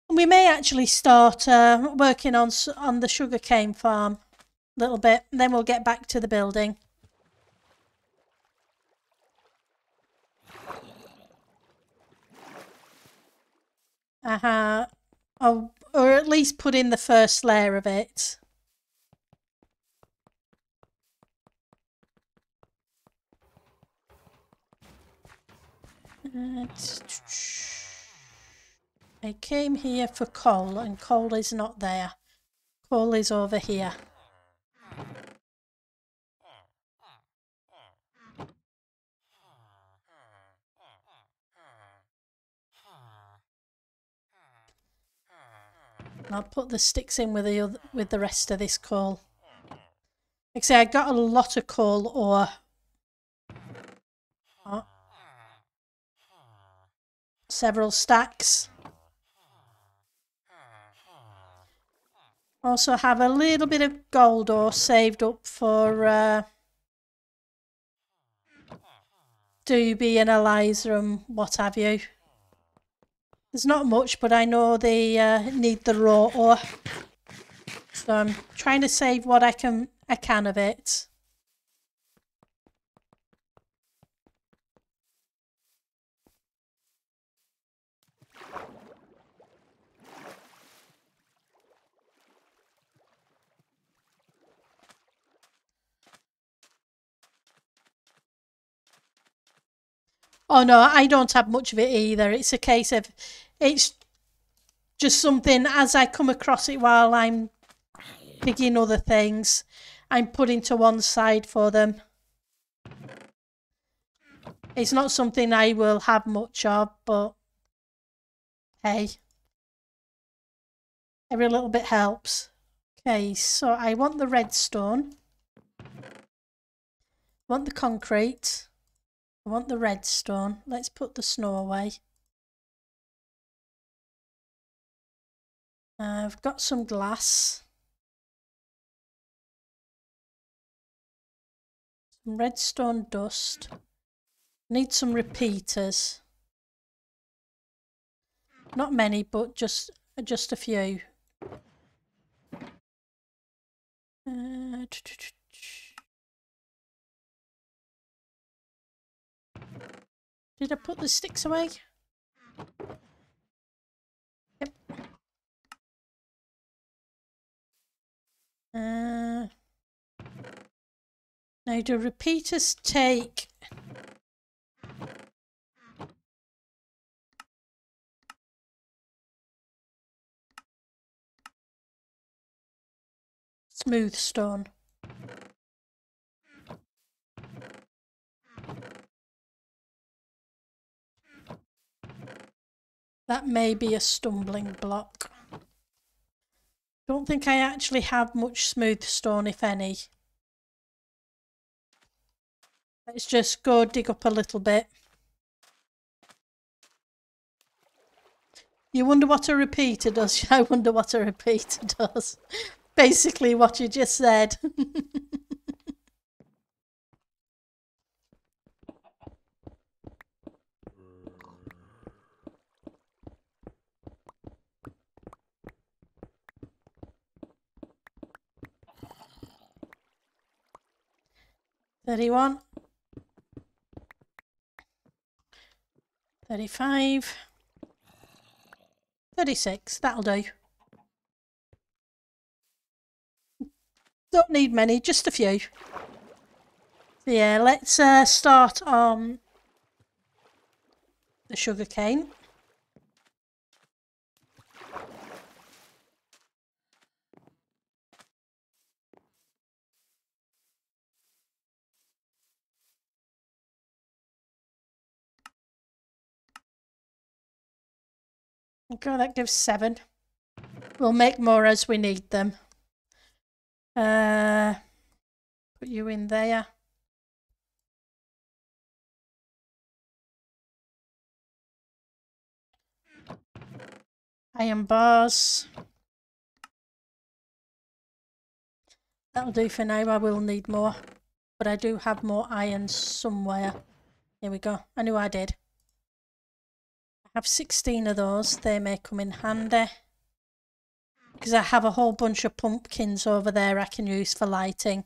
We may actually start working on the sugarcane farm a little bit. Then we'll get back to the building. Oh, or at least put in the first layer of it. I came here for coal and coal is not there. Coal is over here. I'll put the sticks in with the rest of this coal. Like I say, I got a lot of coal ore. Oh. Several stacks. Also have a little bit of gold ore saved up for Doobie and Eliza and what have you. There's not much, but I know they need the raw ore. So I'm trying to save what I can of it. Oh no, I don't have much of it either. It's a case of, it's just something as I come across it while I'm picking other things, I'm putting to one side for them. It's not something I will have much of, but hey, every little bit helps. Okay, so I want the redstone. I want the concrete. I want the redstone. Let's put the snow away. I've got some glass. Some redstone dust. Need some repeaters. Not many, but just a few. Did I put the sticks away? Yep. Now do repeaters take smooth stone? That may be a stumbling block. Don't think I actually have much smooth stone, if any. Let's just go dig up a little bit. You wonder what a repeater does? I wonder what a repeater does. Basically what you just said. $31, $35, $36. That'll do. Don't need many, just a few. So yeah, let's start on the sugar cane. Okay, that gives 7. We'll make more as we need them. Put you in there. Iron bars. That'll do for now. I will need more. But I do have more iron somewhere. Here we go. I knew I did. I have 16 of those. They may come in handy. Because I have a whole bunch of pumpkins over there I can use for lighting.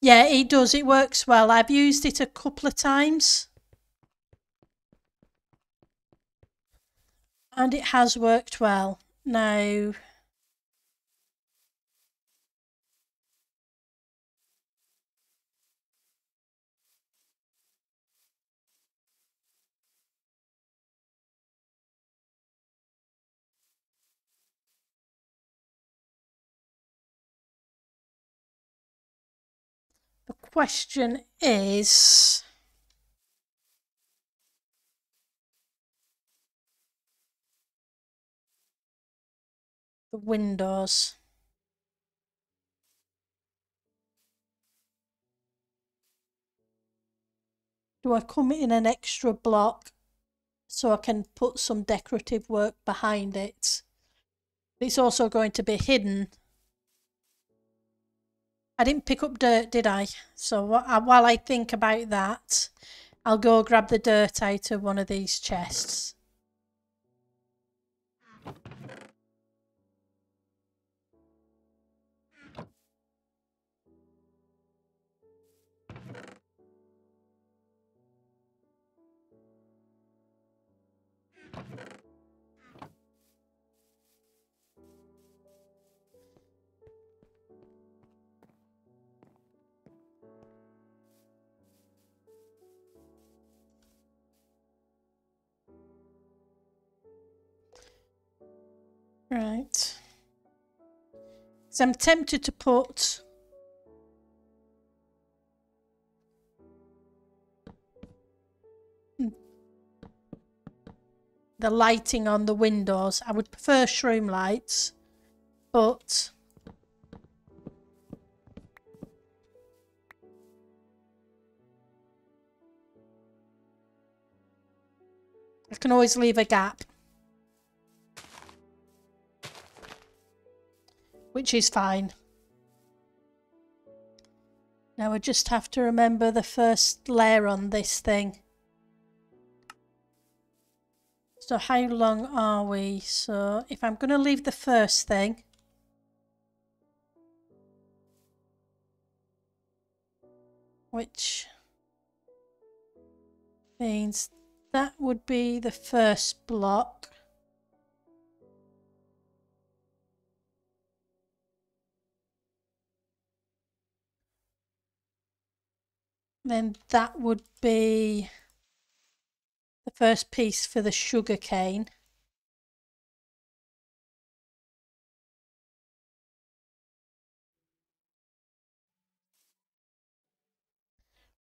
Yeah, it does. It works well. I've used it a couple of times. And it has worked well. Now, the question is, the windows. Do I come in an extra block so I can put some decorative work behind it? It's also going to be hidden. I didn't pick up dirt, did I? So while I think about that, I'll go grab the dirt out of one of these chests. Right. So I'm tempted to put the lighting on the windows. I would prefer shroom lights, but I can always leave a gap, which is fine. Now I just have to remember the first layer on this thing. So how long are we? So if I'm going to leave the first thing, which means that would be the first block. Then that would be the first piece for the sugar cane.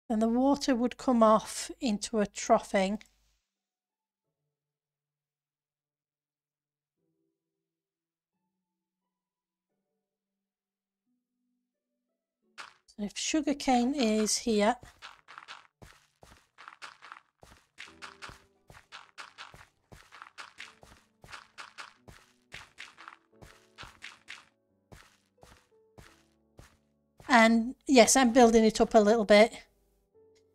Then the water would come off into a troughing. So if sugar cane is here, And yes, I'm building it up a little bit.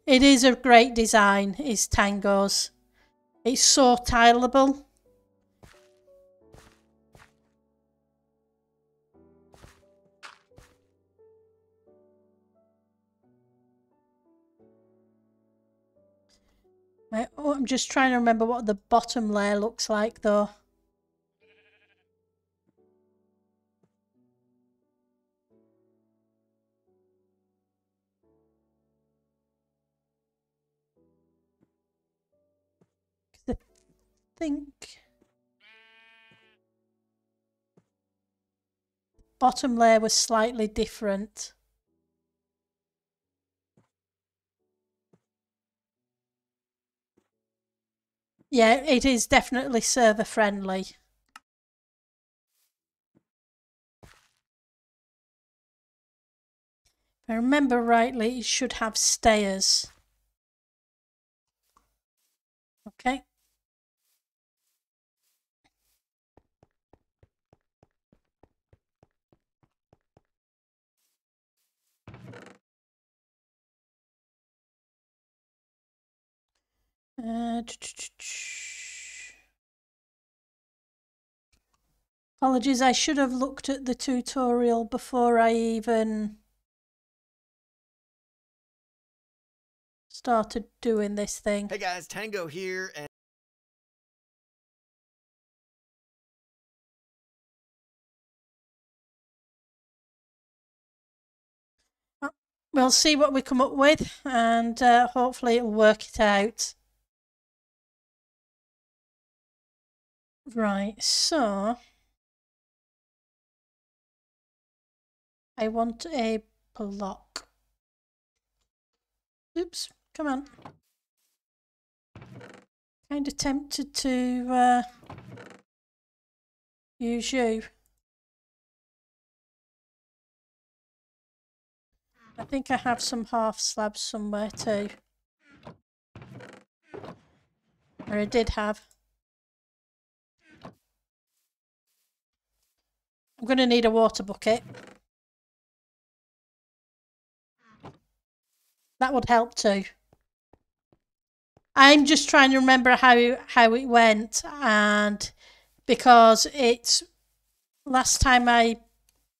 It is a great design, is Tango's. It's so tileable. Oh, I'm just trying to remember what the bottom layer looks like though. I think bottom layer was slightly different. Yeah, it is definitely server friendly. If I remember rightly, it should have stairs. Okay. Apologies, I should have looked at the tutorial before I even started doing this thing. Hey guys, Tango here, and we'll see what we come up with, and hopefully it'll work it out. Right, so I want a block. Oops, come on. Kind of tempted to use you. I think I have some half slabs somewhere too. Or I did have. I'm going to need a water bucket. That would help too. I'm just trying to remember how it went, and because it's last time I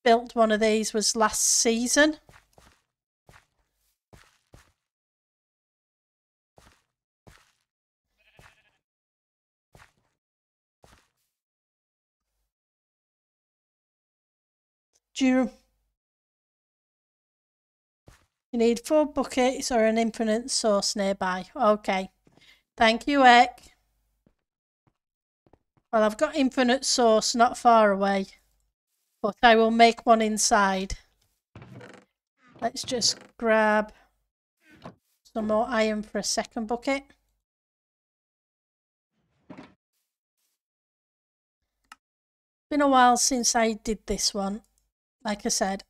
built one of these was last season. You need 4 buckets or an infinite source nearby. Okay. Thank you, Ek. Well, I've got infinite source not far away, but I will make one inside. Let's just grab some more iron for a second bucket. Been a while since I did this one, like I said.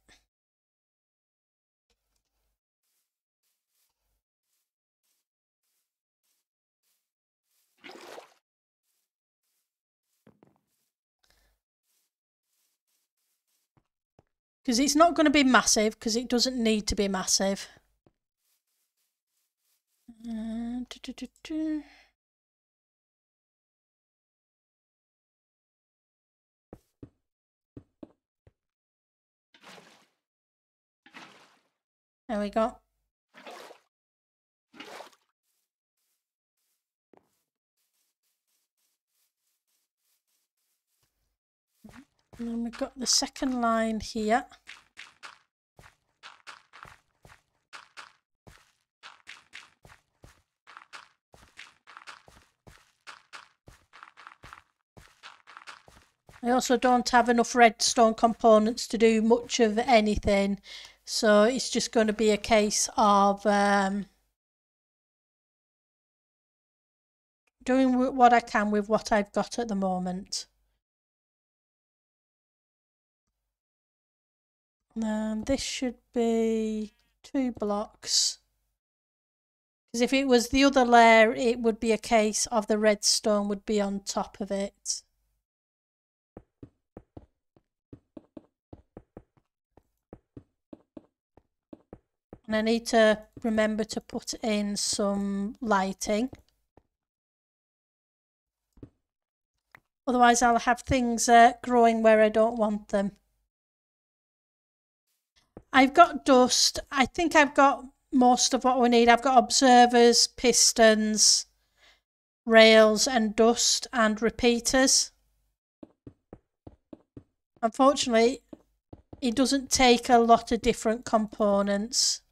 Because it's not going to be massive, because it doesn't need to be massive. There we go. And then we've got the second line here. I also don't have enough redstone components to do much of anything, so it's just going to be a case of doing what I can with what I've got at the moment. This should be 2 blocks. Because if it was the other layer, it would be a case of the redstone would be on top of it. And I need to remember to put in some lighting. Otherwise I'll have things growing where I don't want them. I've got dust. I think I've got most of what we need. I've got observers, pistons, rails and dust and repeaters. Unfortunately, it doesn't take a lot of different components.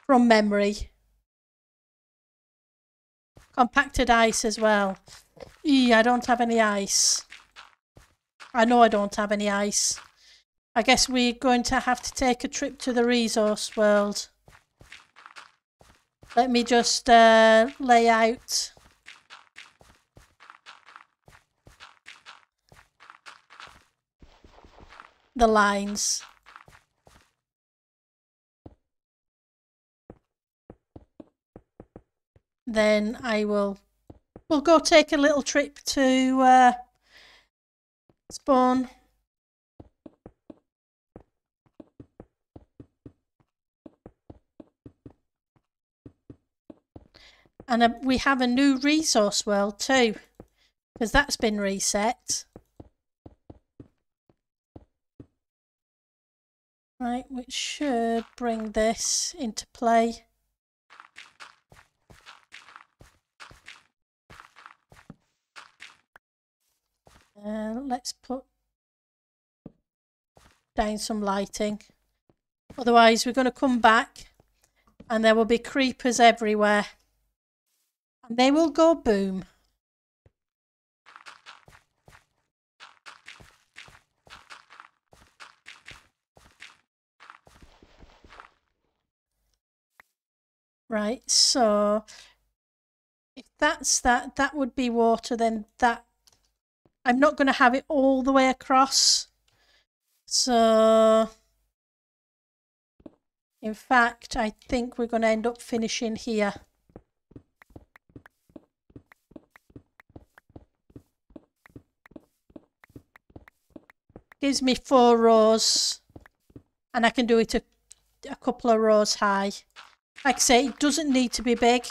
From memory. Compacted ice as well. I don't have any ice. I know I don't have any ice. I guess we're going to have to take a trip to the resource world. Let me just lay out the lines. Then we'll go take a little trip to spawn. And we have a new resource world too, because that's been reset. Right, which should bring this into play. Let's put down some lighting. Otherwise, we're going to come back and there will be creepers everywhere. And they will go boom. Right, so if that's that would be water, then that I'm not going to have it all the way across. So, in fact, I think we're going to end up finishing here. Gives me 4 rows, and I can do it a couple of rows high. Like I say, it doesn't need to be big.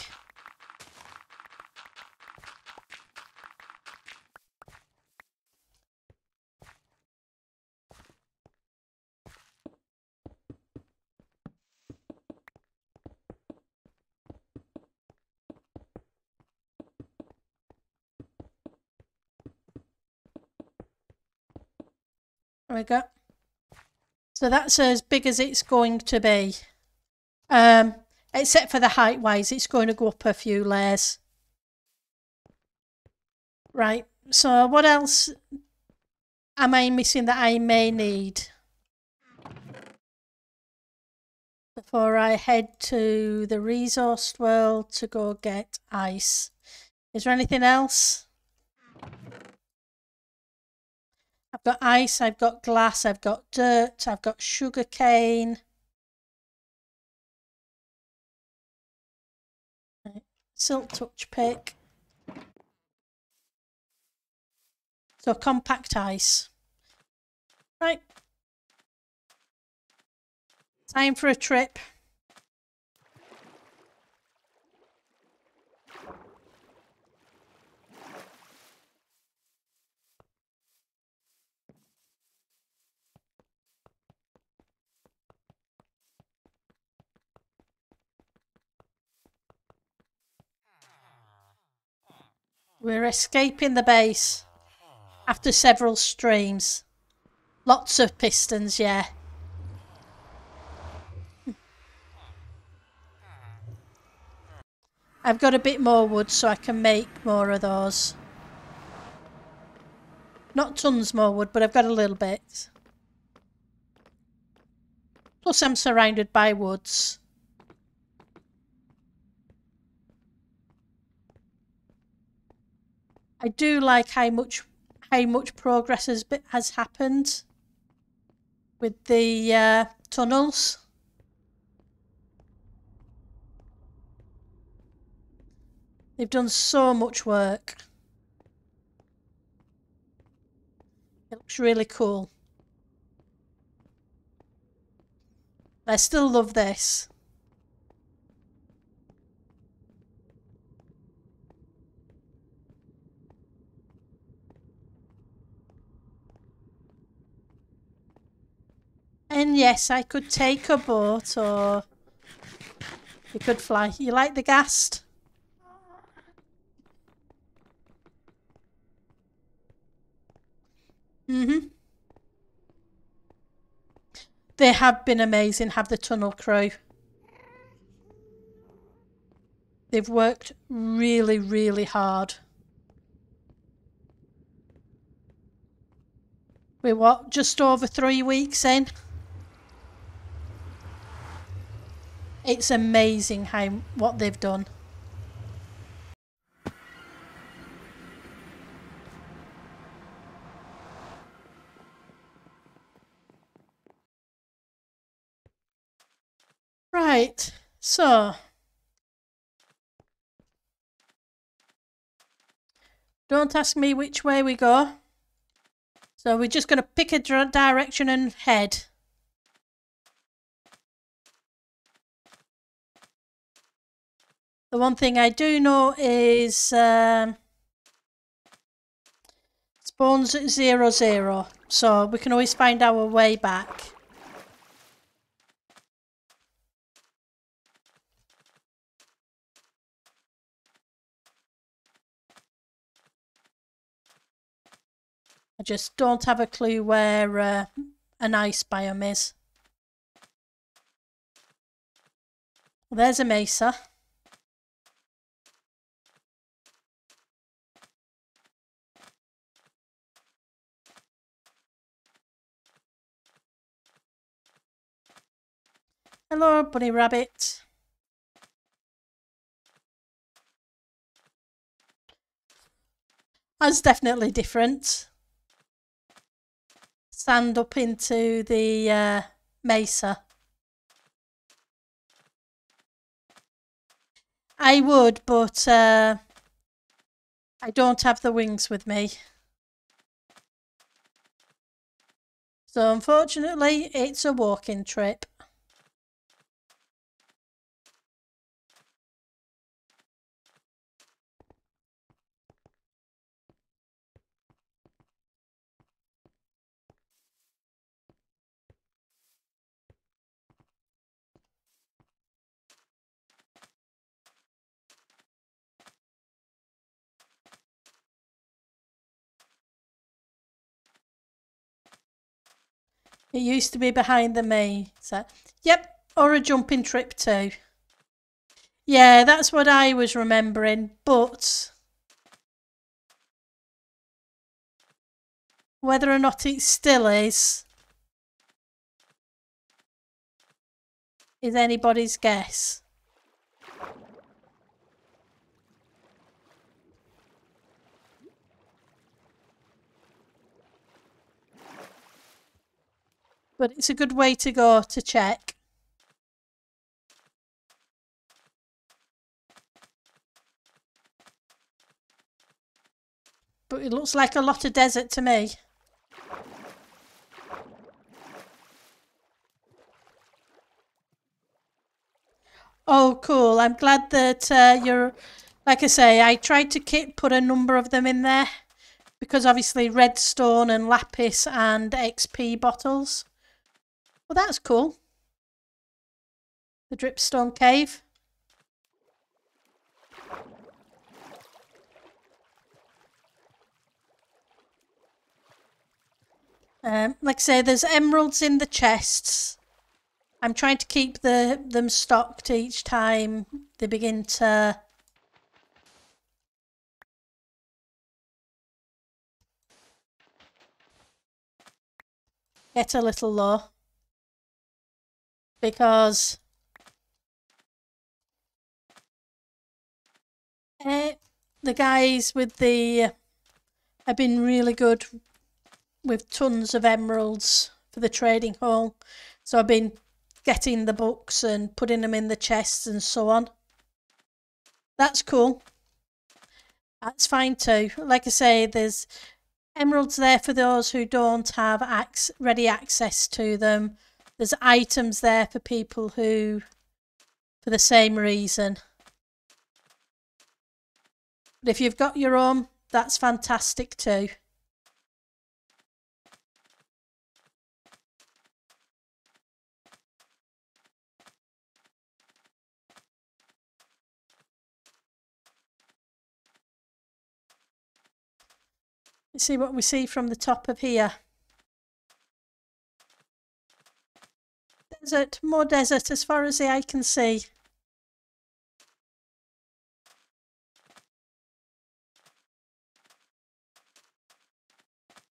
There we go. So that's as big as it's going to be. Except for the height wise, it's going to go up a few layers. Right, so what else am I missing that I may need before I head to the resource world to go get ice? Is there anything else? I've got ice, I've got glass, I've got dirt, I've got sugar cane. Silk touch pick. So compact ice. Right. Time for a trip. We're escaping the base after several streams. Lots of pistons, yeah. I've got a bit more wood so I can make more of those. Not tons more wood, but I've got a little bit. Plus I'm surrounded by woods. I do like how much progress has happened with the tunnels. They've done so much work. It looks really cool. I still love this. And yes, I could take a boat or you could fly. You like the ghast? Mm-hmm. They have been amazing, have the tunnel crew. They've worked really, really hard. We're what, just over 3 weeks in? It's amazing what they've done. Right, so don't ask me which way we go. So we're just going to pick a direction and head. The one thing I do know is spawns at 0, 0, so we can always find our way back. I just don't have a clue where an ice biome is. There's a mesa. Hello, bunny rabbit. That's definitely different. Sand up into the mesa. I would, but I don't have the wings with me. So unfortunately, it's a walking trip. It used to be behind the mesa. Yep, or a jumping trip too. Yeah, that's what I was remembering, but whether or not it still is anybody's guess. But it's a good way to go to check. But it looks like a lot of desert to me. Oh, cool. I'm glad that you're... Like I say, I tried to put a number of them in there. Because obviously redstone and lapis and XP bottles. Well, that's cool. The dripstone cave. Like I say, there's emeralds in the chests. I'm trying to keep them stocked each time they begin to get a little low. Because the guys with have been really good with tons of emeralds for the trading hall. So I've been getting the books and putting them in the chests and so on. That's cool. That's fine too. Like I say, there's emeralds there for those who don't have ready access to them. There's items there for people who, for the same reason. But if you've got your own, that's fantastic too. Let's see what we see from the top of here. Desert, more desert as far as the eye can see.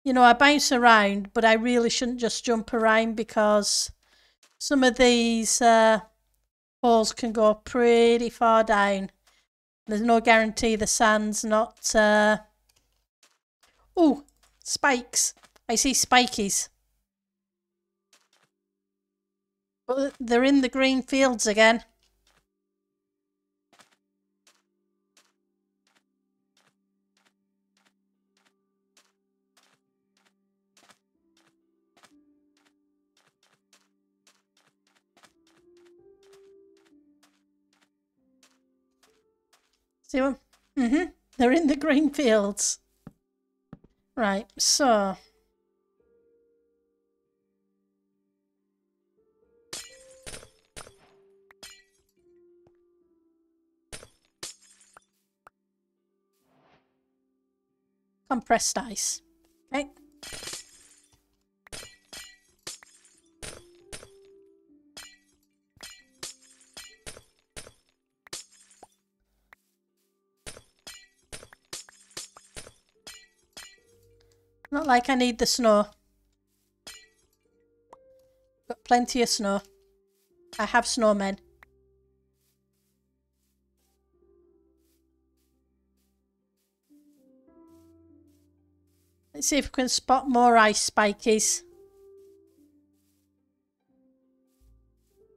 You know, I bounce around, but I really shouldn't just jump around because some of these holes can go pretty far down. There's no guarantee the sand's not... Oh, spikes. I see spikies. But they're in the green fields again. See them? They're in the green fields. Right, so... compressed ice. Okay. Not like I need the snow. Got plenty of snow. I have snowmen. Let's see if we can spot more ice spikies.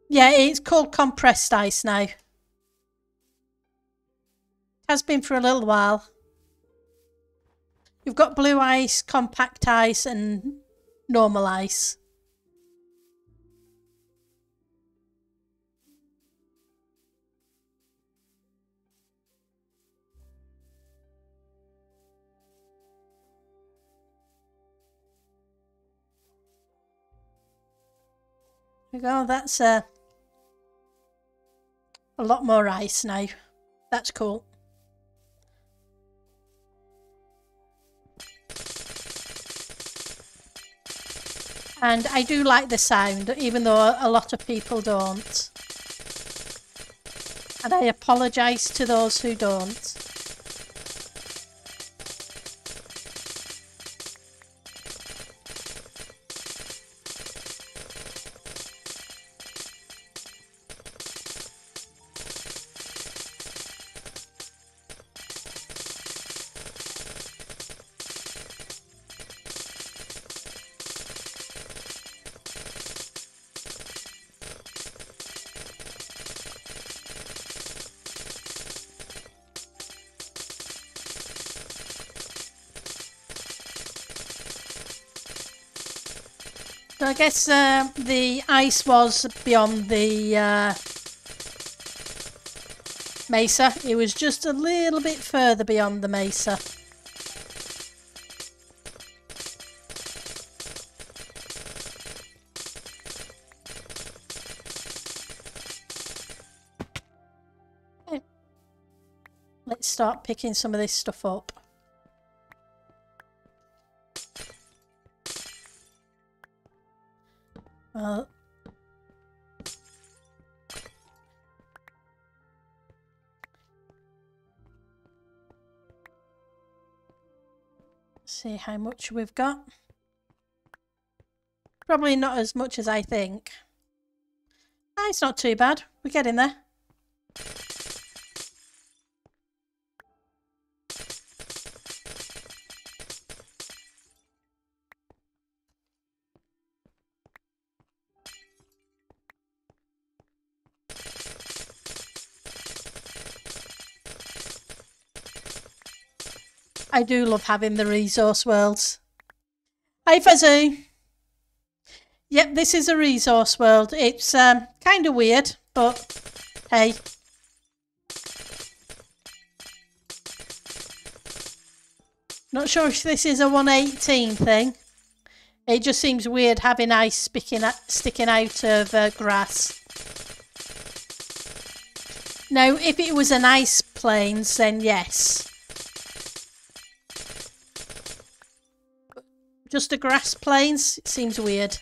Yeah, it's called compressed ice now. It has been for a little while. You've got blue ice, compact ice and normal ice. There we go, that's a lot more ice now. That's cool. And I do like the sound, even though a lot of people don't. And I apologise to those who don't. So I guess the ice was beyond the mesa. It was just a little bit further beyond the mesa. Okay. Let's start picking some of this stuff up. See how much we've got. Probably not as much as I think. Ah, it's not too bad. We're getting there. I do love having the resource worlds. Hi Fazoo. Yep, this is a resource world. It's kind of weird, but hey. Not sure if this is a 118 thing. It just seems weird having ice sticking out of grass. Now, if it was an ice plains, then yes. Just a grass plains, it seems weird.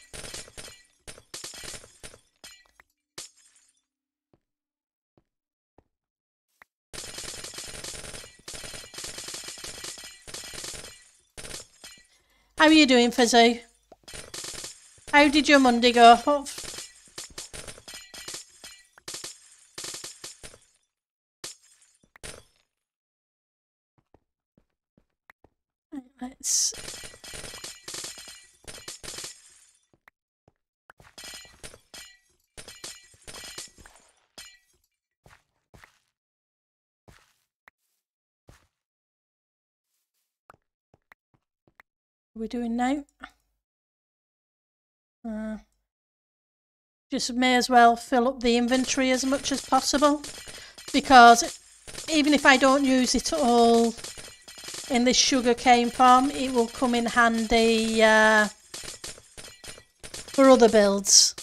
How are you doing, Fazoo? How did your Monday go? Oh. Let's... What are we doing now? Just may as well fill up the inventory as much as possible, because even if I don't use it all in this sugarcane farm, it will come in handy for other builds.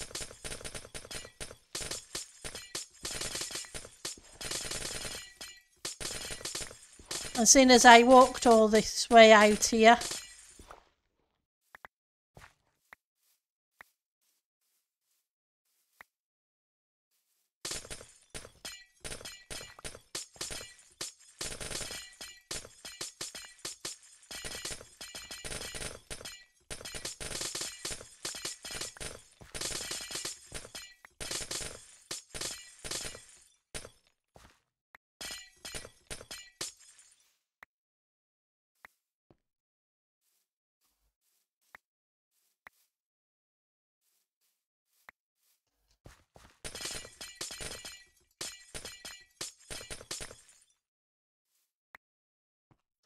As soon as I walked all this way out here,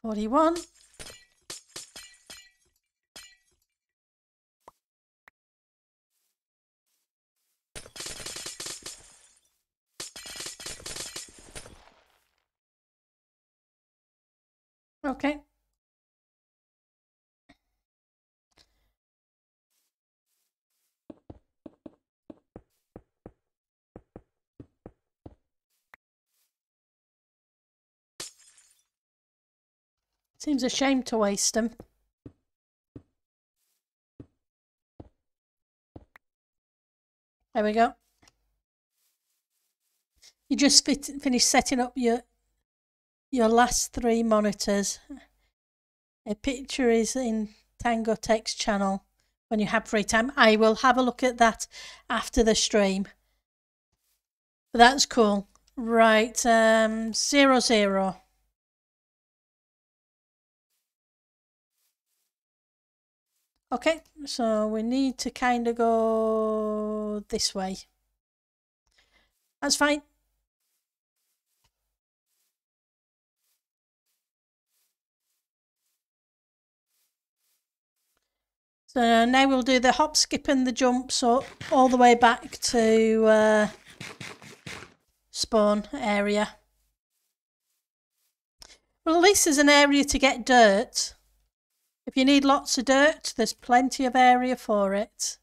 $41. Okay. Seems a shame to waste them. There we go. You just finished setting up your last 3 monitors. A picture is in Tango Tech's channel when you have free time. I will have a look at that after the stream. But that's cool. Right, 00. Okay, so we need to kind of go this way. That's fine. So now we'll do the hop, skip and the jump, so all the way back to spawn area. Well, at least there's an area to get dirt. If you need lots of dirt, there's plenty of area for it.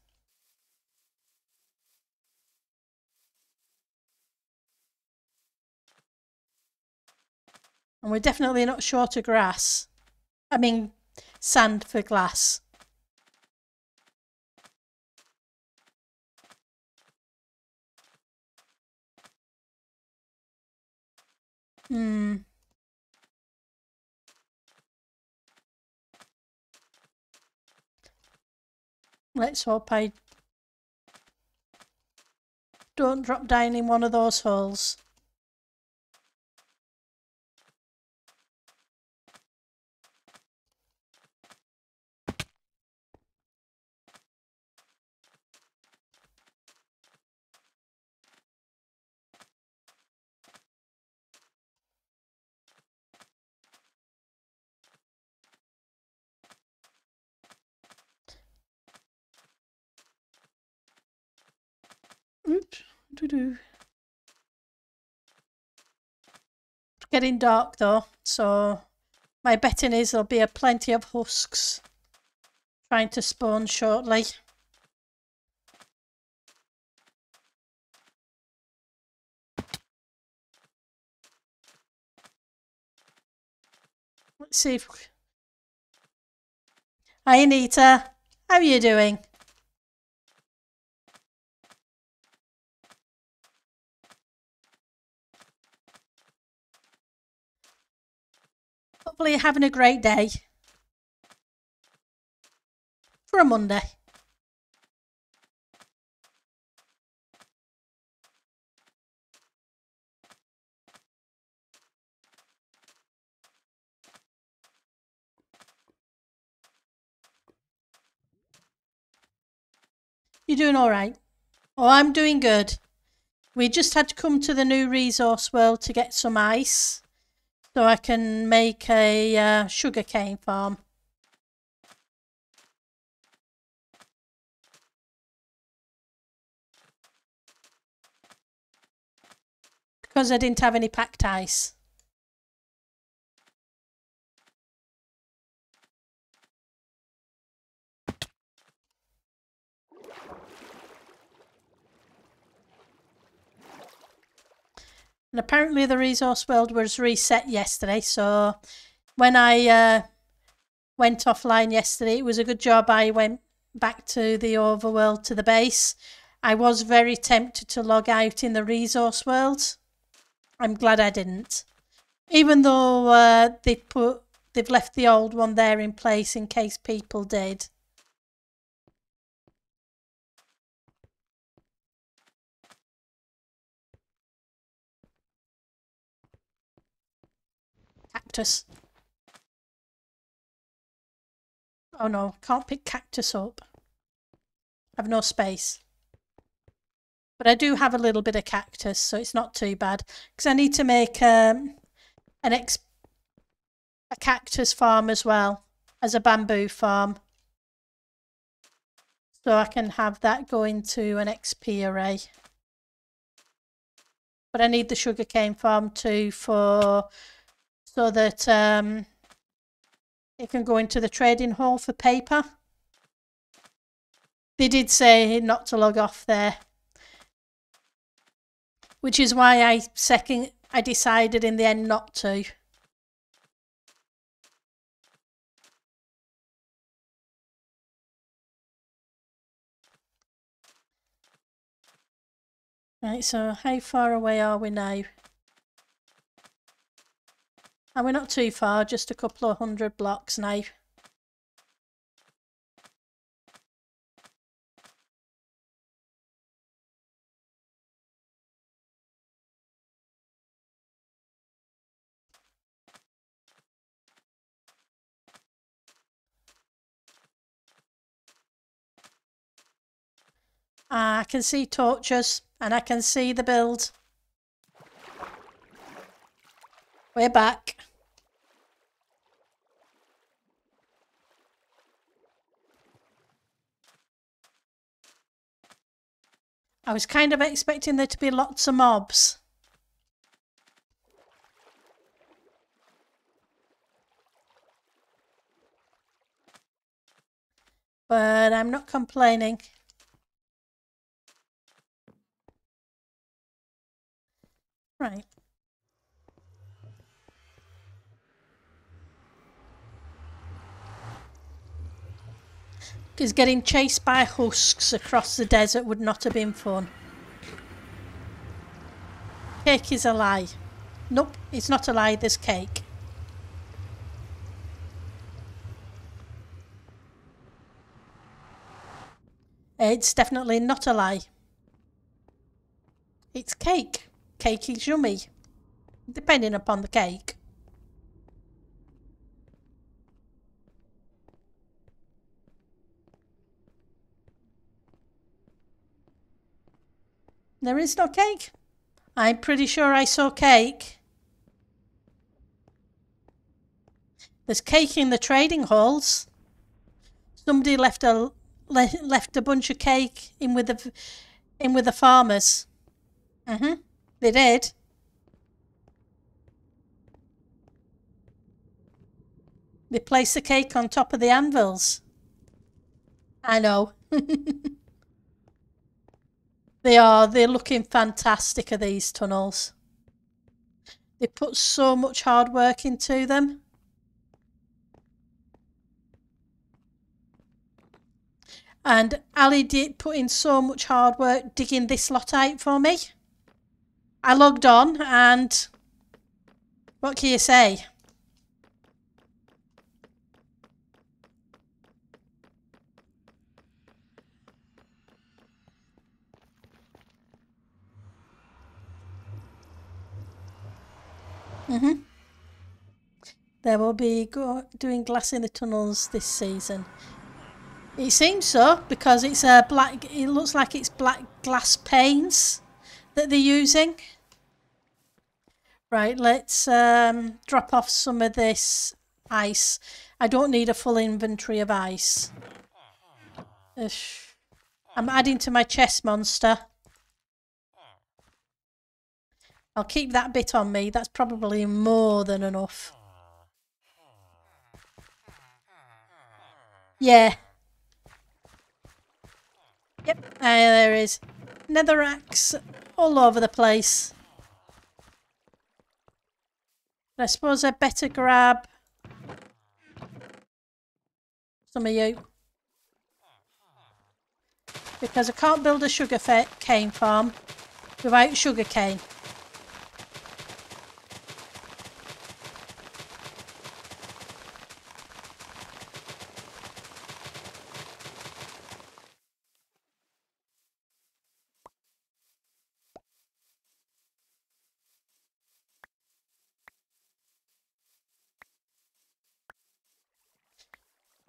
And we're definitely not short of grass. I mean, sand for glass. Let's hope I don't drop down in one of those holes. Getting dark though, so my betting is there'll be a plenty of husks trying to spawn shortly. Let's see if... Hi Anita, how are you doing? Hopefully you're having a great day. For a Monday. You're doing alright? Oh, I'm doing good. We just had to come to the new resource world to get some ice, so I can make a sugarcane farm. Because I didn't have any packed ice. And apparently the resource world was reset yesterday, so when I went offline yesterday, it was a good job I went back to the overworld, to the base. I was very tempted to log out in the resource world. I'm glad I didn't. Even though they've left the old one there in place in case people did. Cactus. Oh no, can't pick cactus up. I've no space. But I do have a little bit of cactus, so it's not too bad. Because I need to make a cactus farm as well as a bamboo farm. So I can have that go into an XP array. But I need the sugarcane farm too so that it can go into the trading hall for paper. They did say not to log off there, which is why I decided in the end not to. Right, so how far away are we now? And we're not too far, just a couple of 100 blocks now. I can see torches and I can see the build. We're back. I was kind of expecting there to be lots of mobs. But I'm not complaining. Right. Because getting chased by husks across the desert would not have been fun. Cake is a lie. Nope, it's not a lie, there's cake. It's definitely not a lie. It's cake. Cake is yummy, depending upon the cake. There is no cake? I'm pretty sure I saw cake. There's cake in the trading halls. Somebody left a bunch of cake in with in with the farmers. They did. They placed the cake on top of the anvils. I know. They're looking fantastic, are these tunnels. They put so much hard work into them. And Ali did put in so much hard work digging this lot out for me. I logged on and what can you say? They will be doing glass in the tunnels this season. It seems so because it's black. It looks like it's black glass panes that they're using. Right, let's drop off some of this ice. I don't need a full inventory of ice. I'm adding to my chest monster. I'll keep that bit on me. That's probably more than enough. Yeah. Yep, there is netherracks all over the place. I suppose I'd better grab some of you. Because I can't build a sugar cane farm without sugar cane.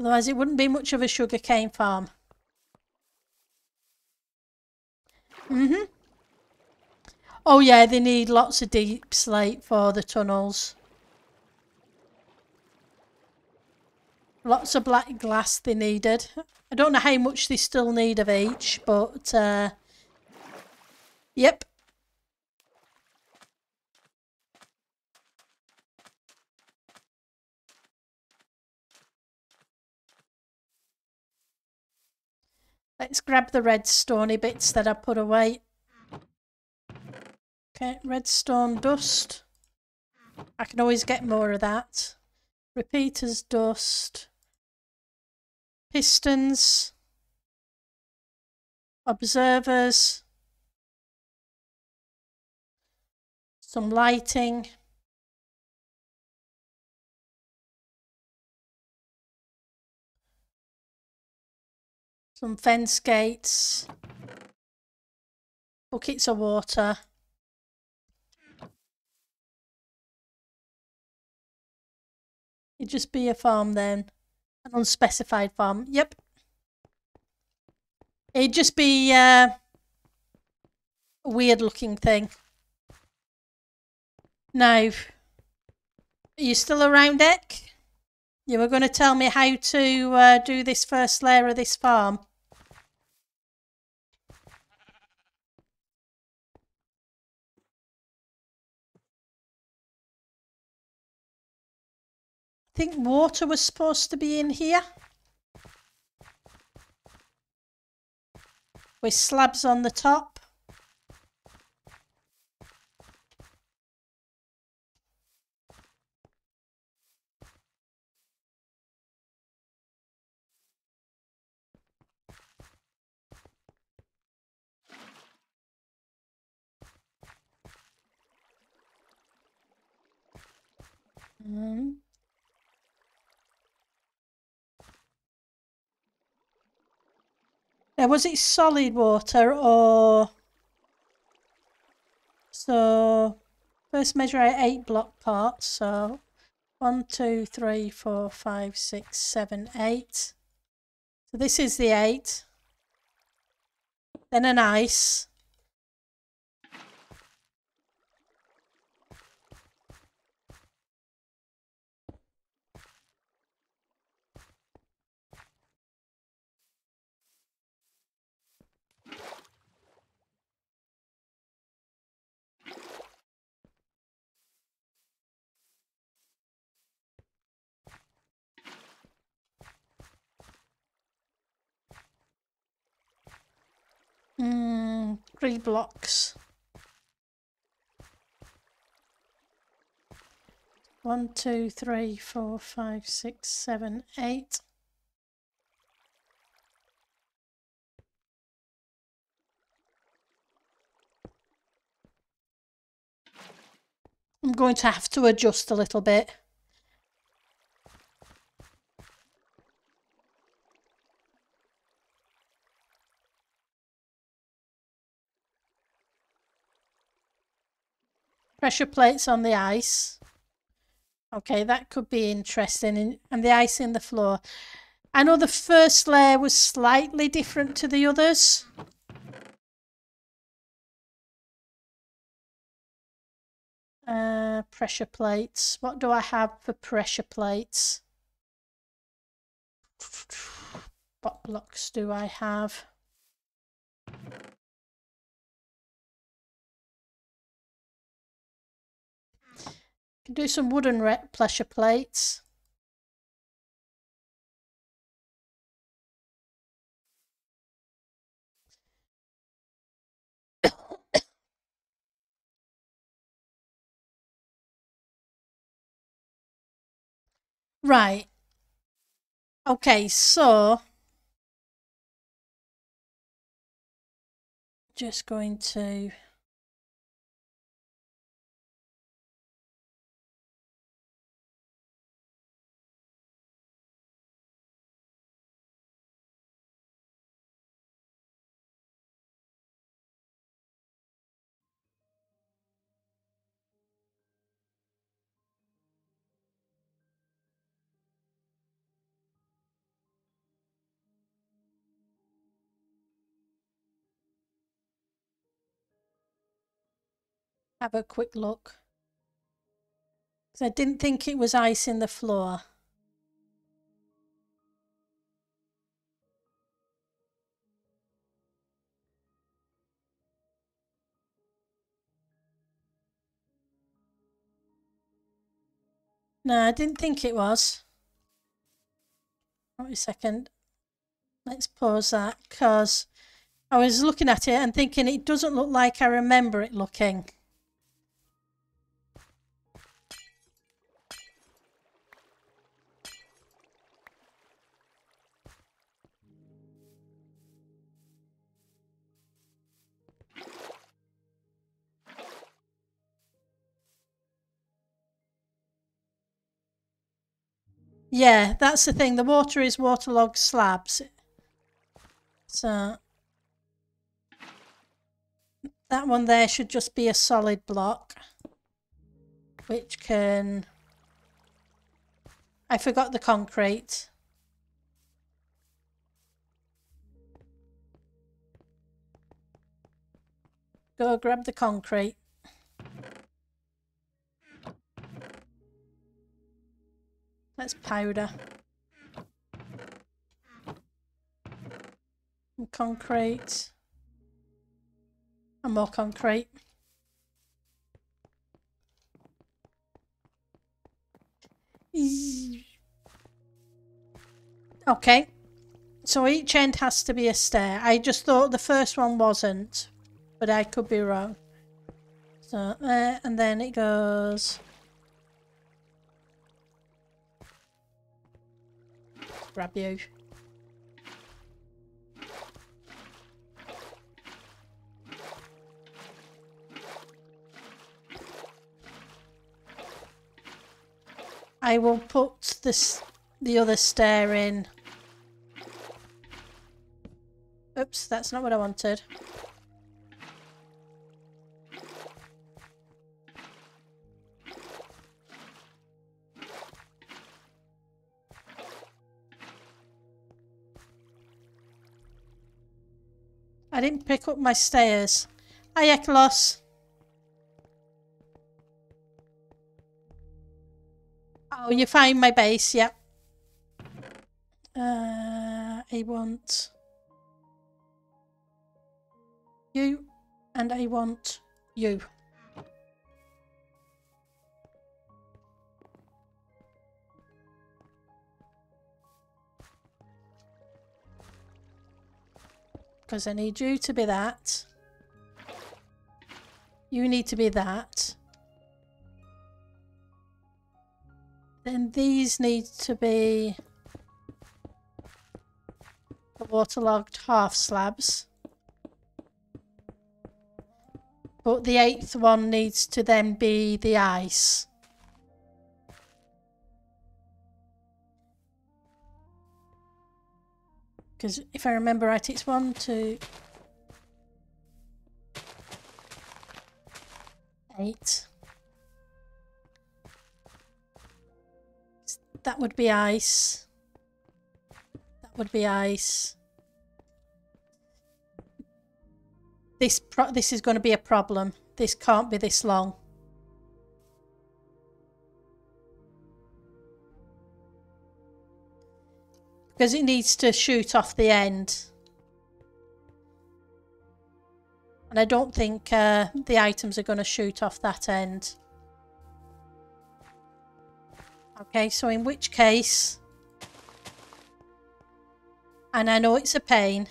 Otherwise it wouldn't be much of a sugar cane farm. Oh yeah, they need lots of deep slate for the tunnels. Lots of black glass they needed. I don't know how much they still need of each, but yep. Let's grab the redstone bits that I put away. Okay, redstone dust. I can always get more of that. Repeaters dust. Pistons. Observers. Some lighting. Some fence gates. Buckets of water. It'd just be a farm then. An unspecified farm. Yep. It'd just be a weird looking thing. Now, are you still around, Eck? You were going to tell me how to do this first layer of this farm. I think water was supposed to be in here. With slabs on the top. Now, was it solid water or... So, first measure out 8 block parts. So, 1, 2, 3, 4, 5, 6, 7, 8. So this is the 8. Then an ice. 3 blocks. 1, 2, 3, 4, 5, 6, 7, 8. I'm going to have to adjust a little bit. Pressure plates on the ice. Okay, that could be interesting. And the ice in the floor. I know the first layer was slightly different to the others. Pressure plates. What do I have for pressure plates? What blocks do I have? Can do some wooden pressure plates. Right. Okay, so just going to have a quick look. Because I didn't think it was ice in the floor. No, I didn't think it was. Wait a second. Let's pause that because I was looking at it and thinking it doesn't look like I remember it looking. Yeah, that's the thing. The water is waterlogged slabs. So that one there should just be a solid block, which can... I forgot the concrete. Go grab the concrete. That's powder. And concrete. And more concrete. Okay. So each end has to be a stair. I just thought the first one wasn't, but I could be wrong. So there, and then it goes... Grab you. I will put the other stair in. Oops, that's not what I wanted. I didn't pick up my stairs. Hi, Eklos. Oh, you find my base, yep. I want you, and I want you. Because I need you to be that. You need to be that. Then these need to be the waterlogged half slabs. But the 8th one needs to then be the ice. Because if I remember right, it's 1, 2, 8. That would be ice. That would be ice. This is going to be a problem. This can't be this long. Because it needs to shoot off the end. And I don't think the items are going to shoot off that end. Okay, so in which case... And I know it's a pain.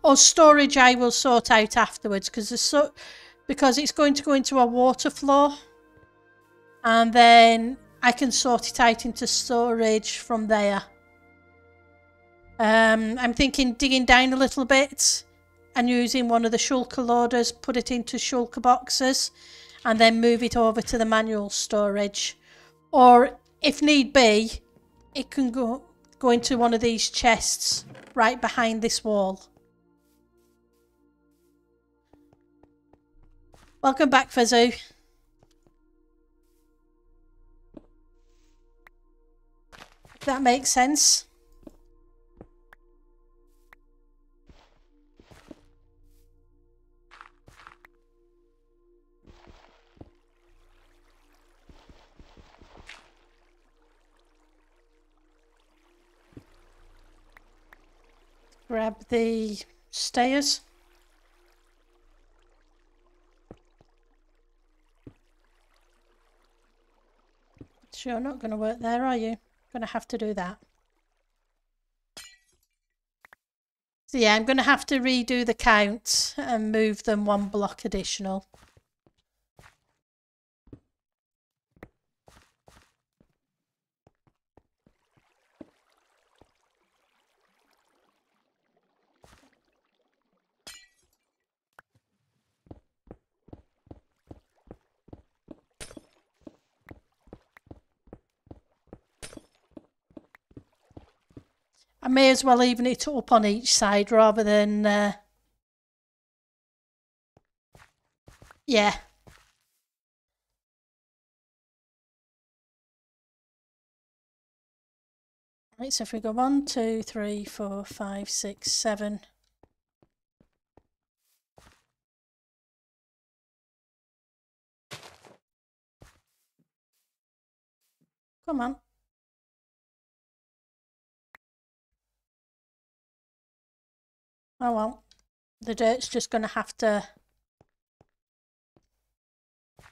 Or storage I will sort out afterwards because it's going to go into a water flow. And then I can sort it out into storage from there. I'm thinking digging down a little bit and using one of the shulker loaders, put it into shulker boxes and then move it over to the manual storage. Or if need be, it can go into one of these chests right behind this wall. Welcome back, Fazoo. If that makes sense. Grab the stairs. So you're not going to work there, are you? Going to have to do that. So yeah, I'm going to have to redo the count and move them 1 block additional. I may as well even it up on each side rather than... yeah. Right, so if we go 1, 2, 3, 4, 5, 6, 7. Come on. Oh well, the dirt's just going to have to...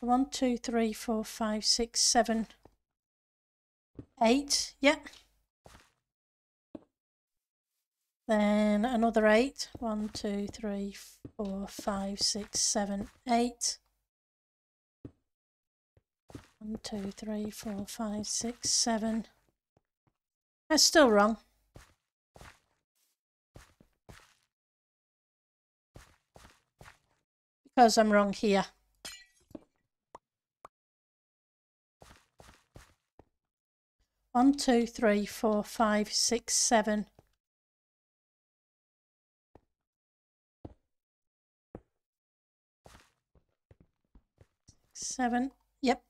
1, 2, 3, 4, 5, 6, 7, 8. Yep. Then another 8. 1, 2, 3, 4, 5, 6, 7, 8. 1, 2, 3, 4, 5, 6, 7. That's still wrong. Because I'm wrong here. One, 2, 3, 4, 5, 6, 7. 7. Yep.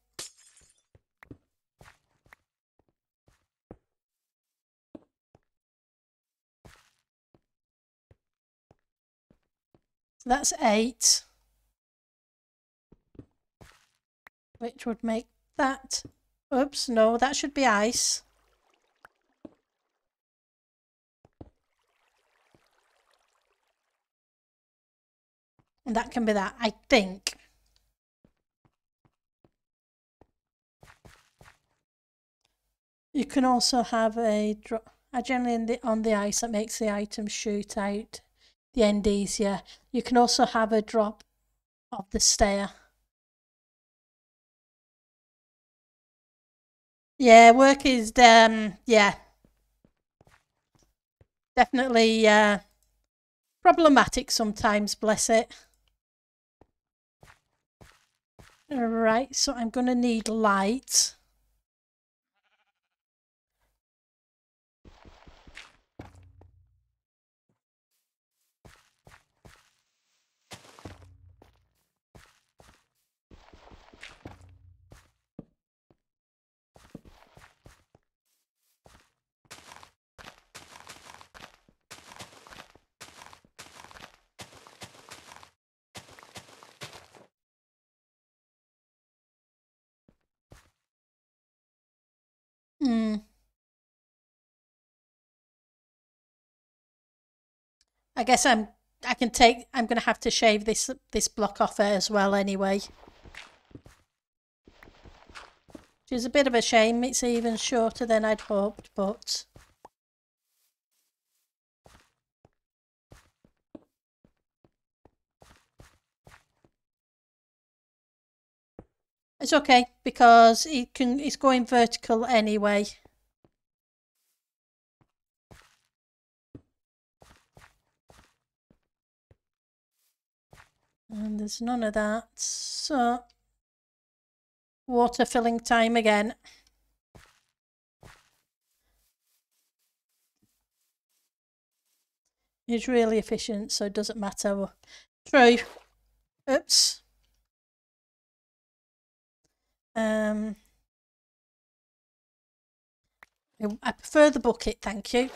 So that's 8. Which would make that... Oops, no, that should be ice. And that can be that, I think. You can also have a drop... Generally on the ice that makes the item shoot out. The end easier. You can also have a drop of the stair. Yeah, work is yeah, definitely problematic sometimes, bless it. Alright, so I'm going to need light. I guess I'm going to have to shave this block off it as well anyway. Which is a bit of a shame, it's even shorter than I'd hoped, but it's okay because it's going vertical anyway. And there's none of that, so water filling time again. It's really efficient, so it doesn't matter. True. Oops. I prefer the bucket, thank you.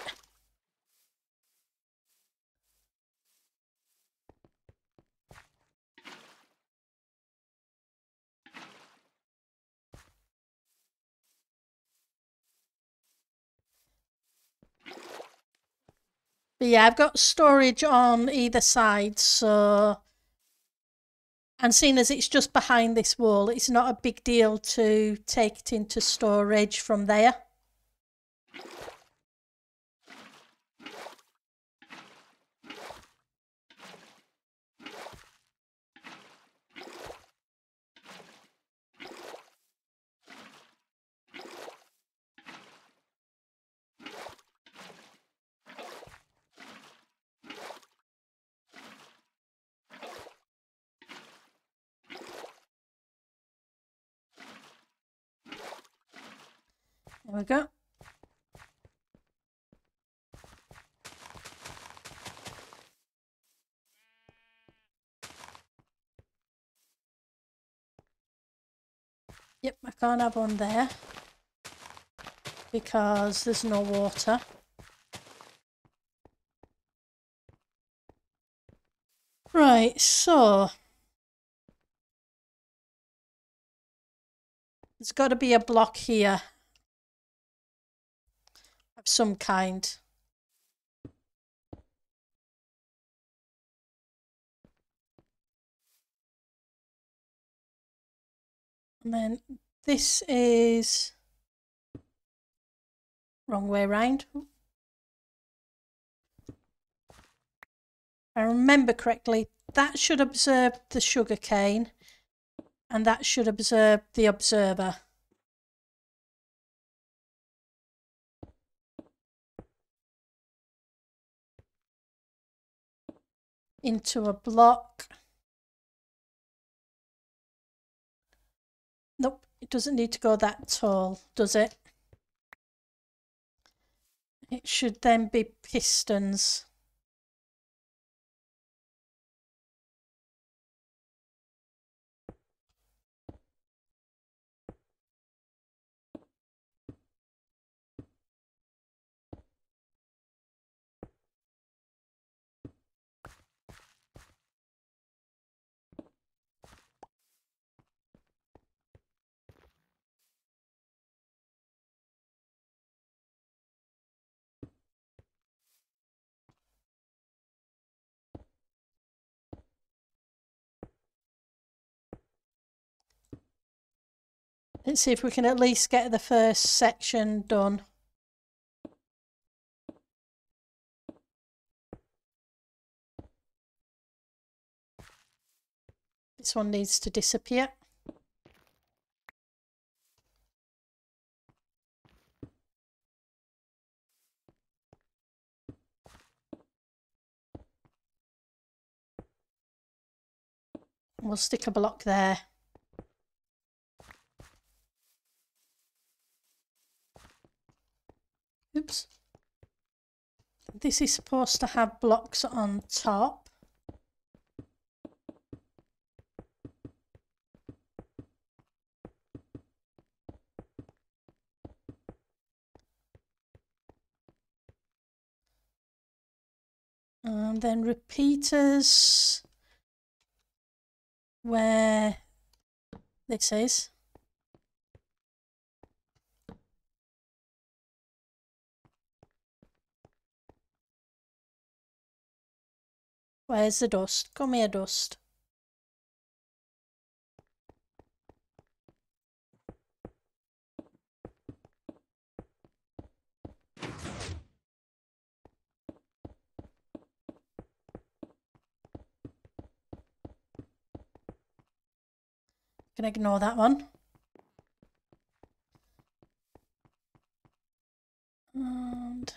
But yeah, I've got storage on either side, so... And seeing as it's just behind this wall, it's not a big deal to take it into storage from there. There we go. Yep, I can't have one there because there's no water. Right, so there's got to be a block here of some kind. And then this is wrong way round. If I remember correctly, that should observe the sugar cane and that should observe the observer. Into a block. Nope, it doesn't need to go that tall, does it? It should then be pistons. Let's see if we can at least get the first section done. This one needs to disappear. We'll stick a block there. Oops. This is supposed to have blocks on top. And then repeaters where this is. Where's the dust? Come here, dust. Can ignore that one. And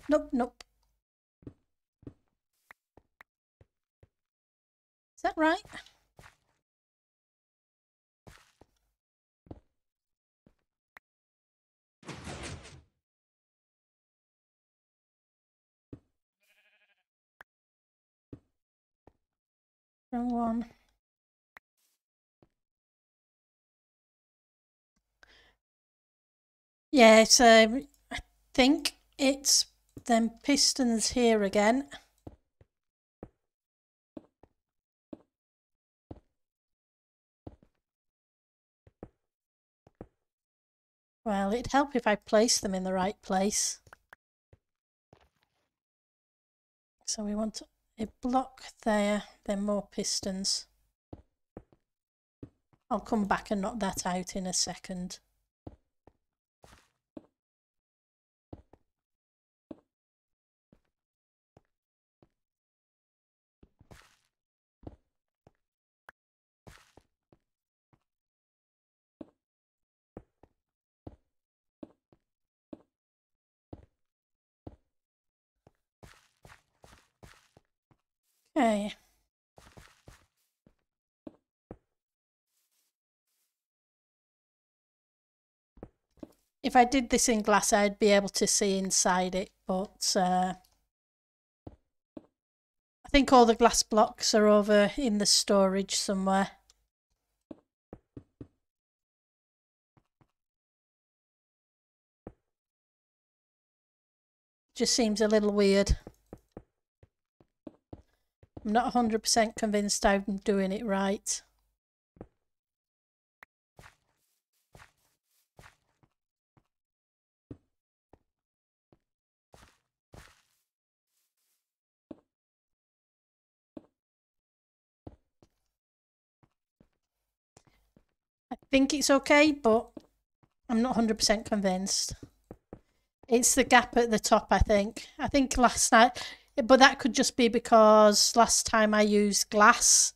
nope, nope. Is that right? Wrong one. Yeah, it's I think it's them pistons here again. Well, it'd help if I place them in the right place. So we want a block there, then more pistons. I'll come back and knock that out in a second. Okay. If I did this in glass, I'd be able to see inside it, but I think all the glass blocks are over in the storage somewhere. Just seems a little weird. I'm not 100% convinced I'm doing it right. I think it's okay, but I'm not 100% convinced. It's the gap at the top, I think. I think last night, but that could just be because last time I used glass.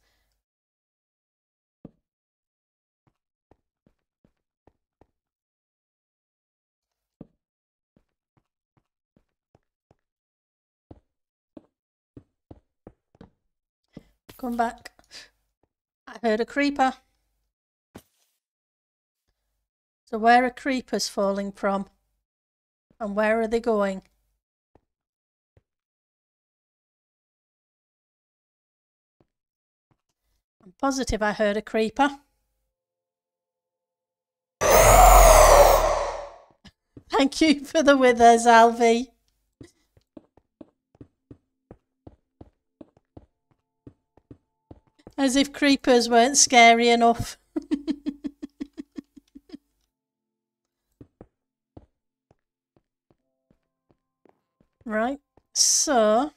Come back. I heard a creeper. So where are creepers falling from? And where are they going? I'm positive I heard a creeper. Thank you for the withers, Alvy. As if creepers weren't scary enough. Right, so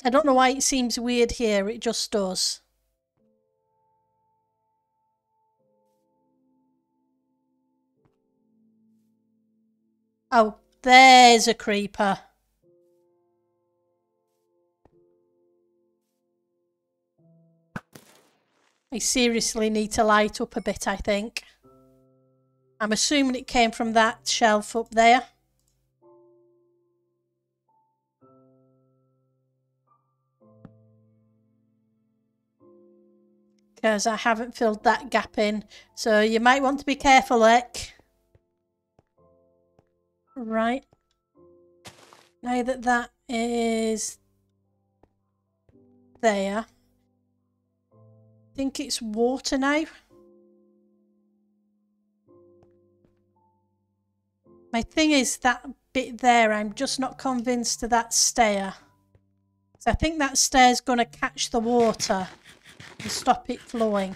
I don't know why it seems weird here, it just does. Oh, there's a creeper. I seriously need to light up a bit, I think. I'm assuming it came from that shelf up there. Because I haven't filled that gap in. So you might want to be careful, Ek. Right. Now that that is there, I think it's water now. My thing is that bit there, I'm just not convinced of that stair. So I think that stair's going to catch the water and stop it flowing.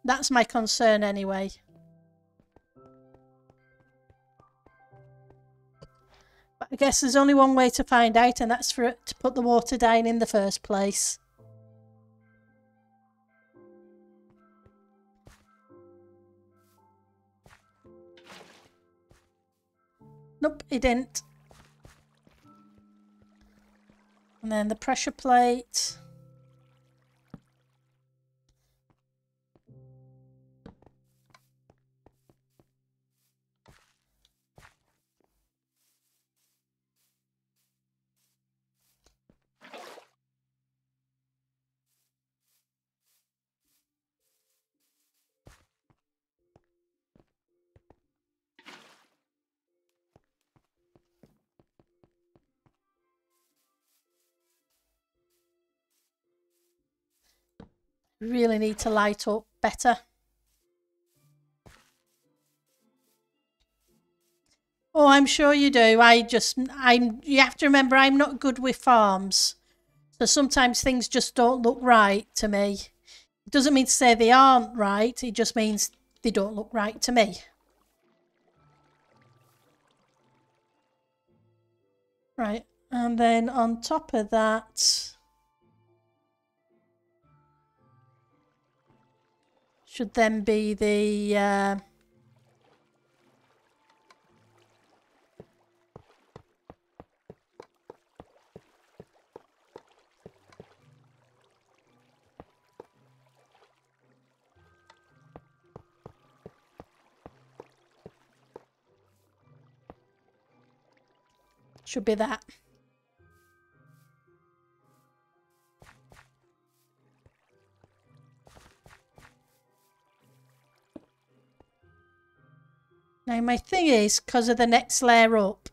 That's my concern anyway. But I guess there's only one way to find out, and that's for it to put the water down in the first place. Nope, it didn't. And then the pressure plate. Really need to light up better. Oh, I'm sure you do. You have to remember I'm not good with farms. So sometimes things just don't look right to me. It doesn't mean to say they aren't right. It just means they don't look right to me. Right. And then on top of that, should then be the should be that. Now my thing is, because of the next layer up,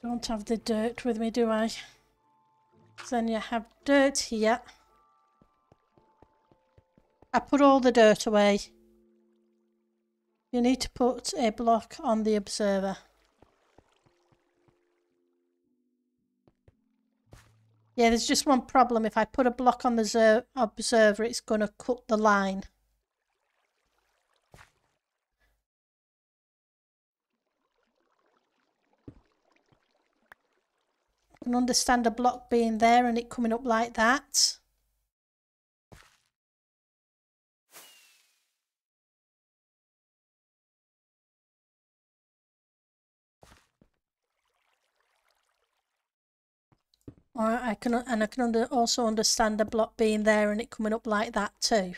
don't have the dirt with me, do I? So then you have dirt here. I put all the dirt away. You need to put a block on the observer. Yeah, there's just one problem. If I put a block on the observer, it's going to cut the line. I can understand a block being there and it coming up like that. Or I can also understand a block being there and it coming up like that too.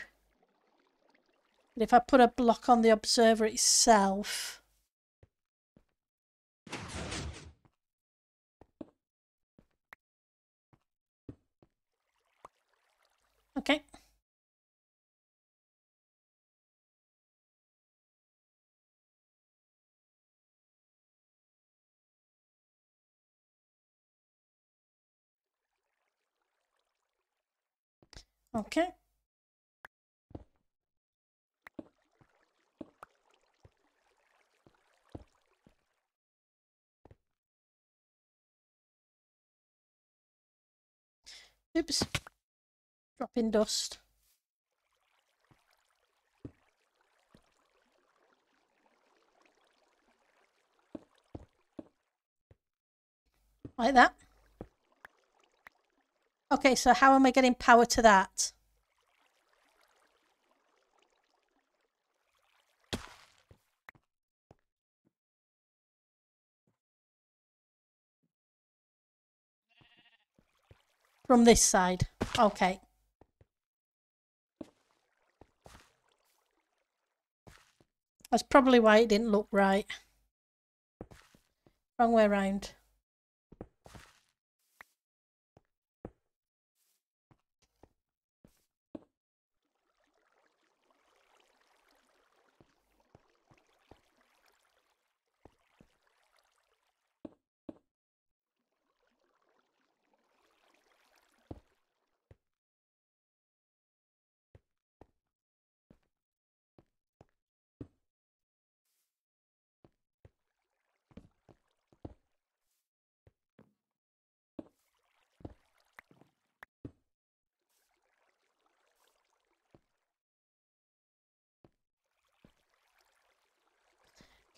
But if I put a block on the observer itself, okay. Okay. Oops. Dropping dust. Like that. Okay, so how am I getting power to that? From this side. Okay. That's probably why it didn't look right. Wrong way around.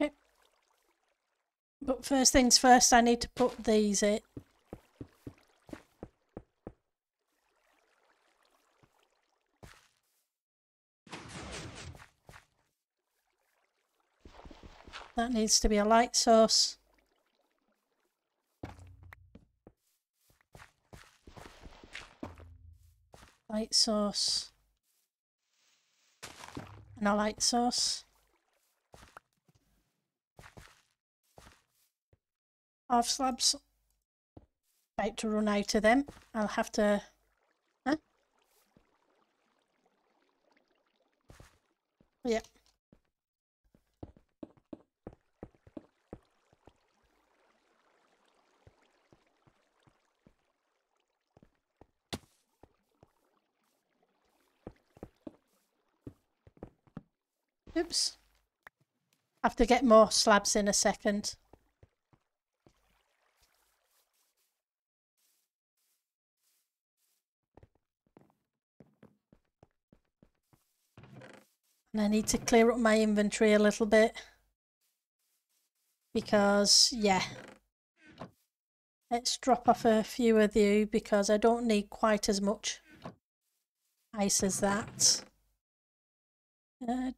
Okay. But first things first, I need to put these in. That needs to be a light source. Light source. And a light source. Half slabs. About to run out of them. I'll have to... Huh? Yeah. Oops. Have to get more slabs in a second. And I need to clear up my inventory a little bit. Because, yeah. Let's drop off a few of you because I don't need quite as much ice as that. Now,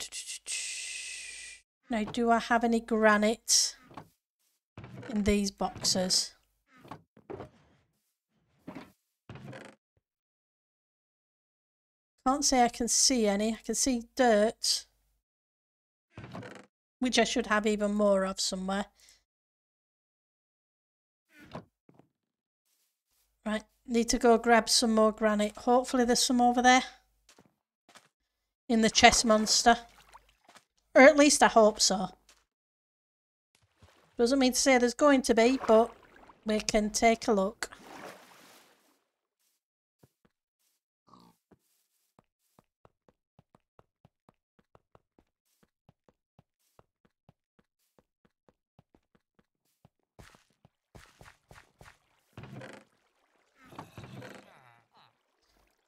do I have any granite in these boxes? Can't say I can see any. I can see dirt, which I should have even more of somewhere. Right, need to go grab some more granite. Hopefully there's some over there in the chest monster. Or at least I hope so. Doesn't mean to say there's going to be, but we can take a look.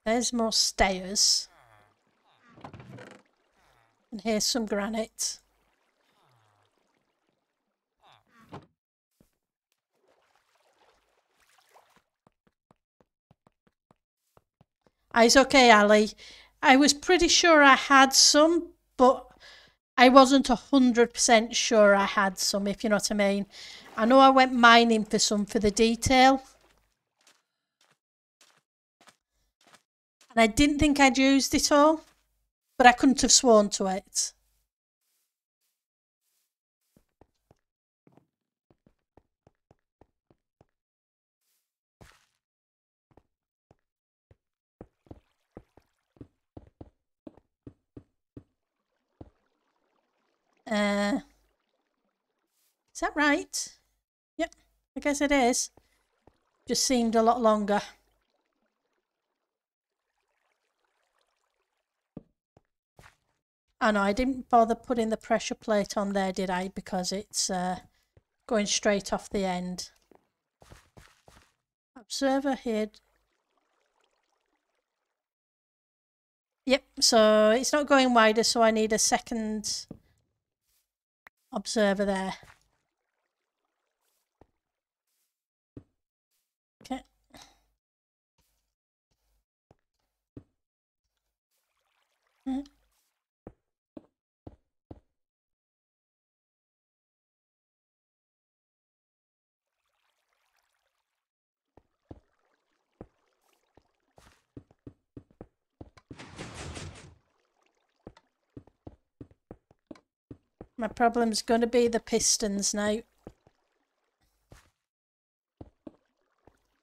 There's more stairs. And here's some granite. It's okay, Ali. I was pretty sure I had some, but I wasn't 100% sure I had some, if you know what I mean. I know I went mining for some for the detail. And I didn't think I'd used it all, but I couldn't have sworn to it. Is that right? Yep, I guess it is. Just seemed a lot longer. Oh no, I didn't bother putting the pressure plate on there, did I? Because it's going straight off the end. Observer here. Yep, so it's not going wider, so I need a second observer there. Okay. My problem's going to be the pistons now.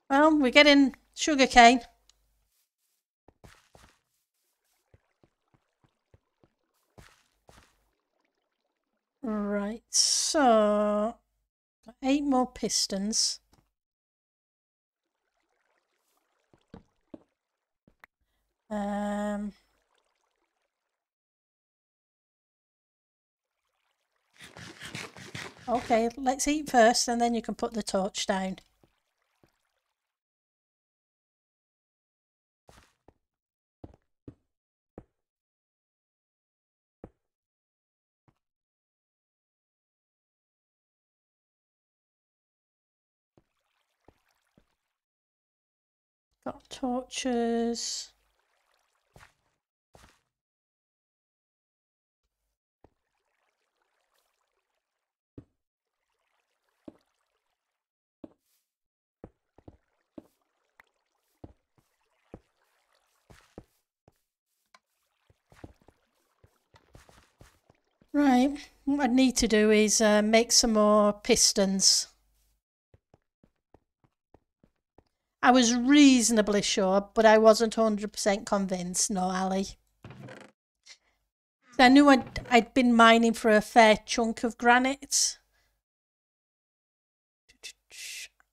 Well, we're getting sugarcane. Right, so 8 more pistons. Okay, let's eat first and then you can put the torch down. Got torches. Right, what I need to do is make some more pistons. I was reasonably sure, but I wasn't 100% convinced. No, Ali. I knew I'd been mining for a fair chunk of granite.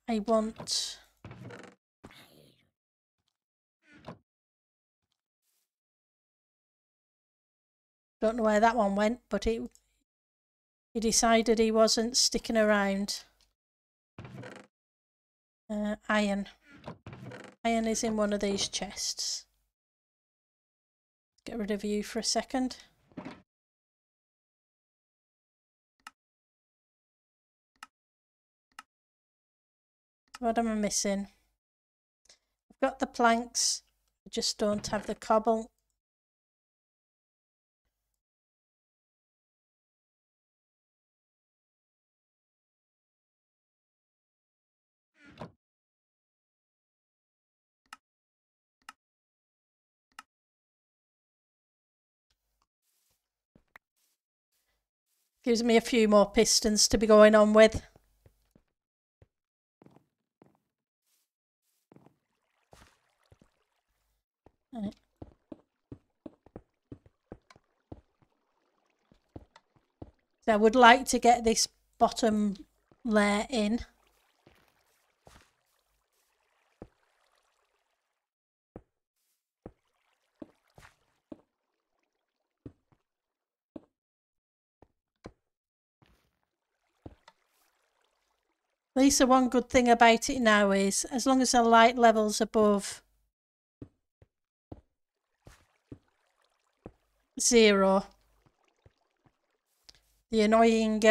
I want... Don't know where that one went, but he decided he wasn't sticking around. Iron. Iron is in one of these chests. Get rid of you for a second. What am I missing? I've got the planks. I just don't have the cobble. Gives me a few more pistons to be going on with. Right. So I would like to get this bottom layer in. At least the one good thing about it now is, as long as the light level's above 0, the annoying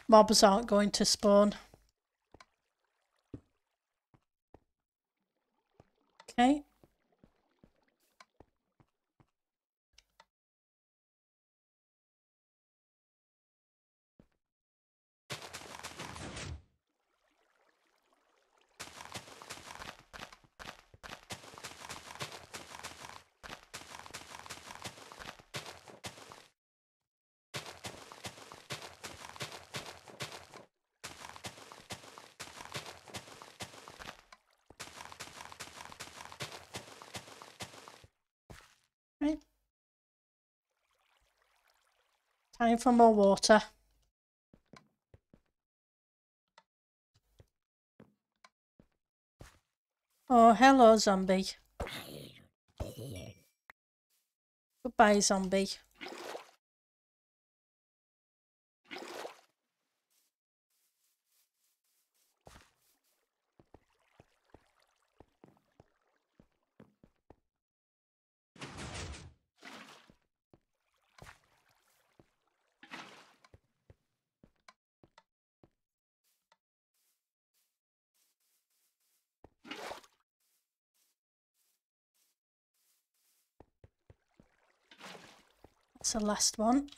mobs aren't going to spawn. Okay. Right. Time for more water. Oh, hello, zombie. Goodbye, zombie. That's the last one.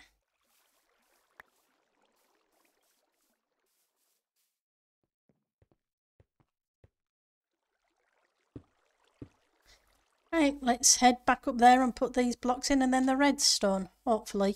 Right, let's head back up there and put these blocks in and then the redstone, hopefully.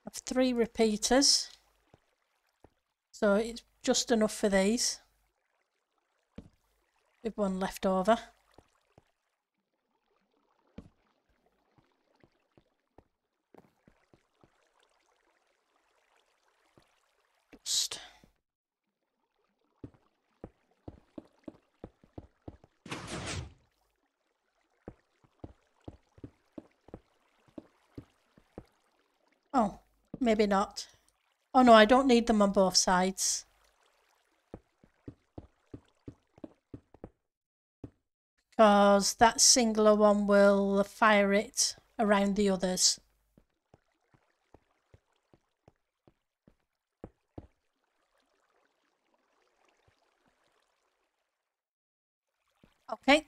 I have 3 repeaters, so it's just enough for these, with 1 left over. Just oh, maybe not. Oh no, I don't need them on both sides. Because that singular one will fire it around the others. Okay.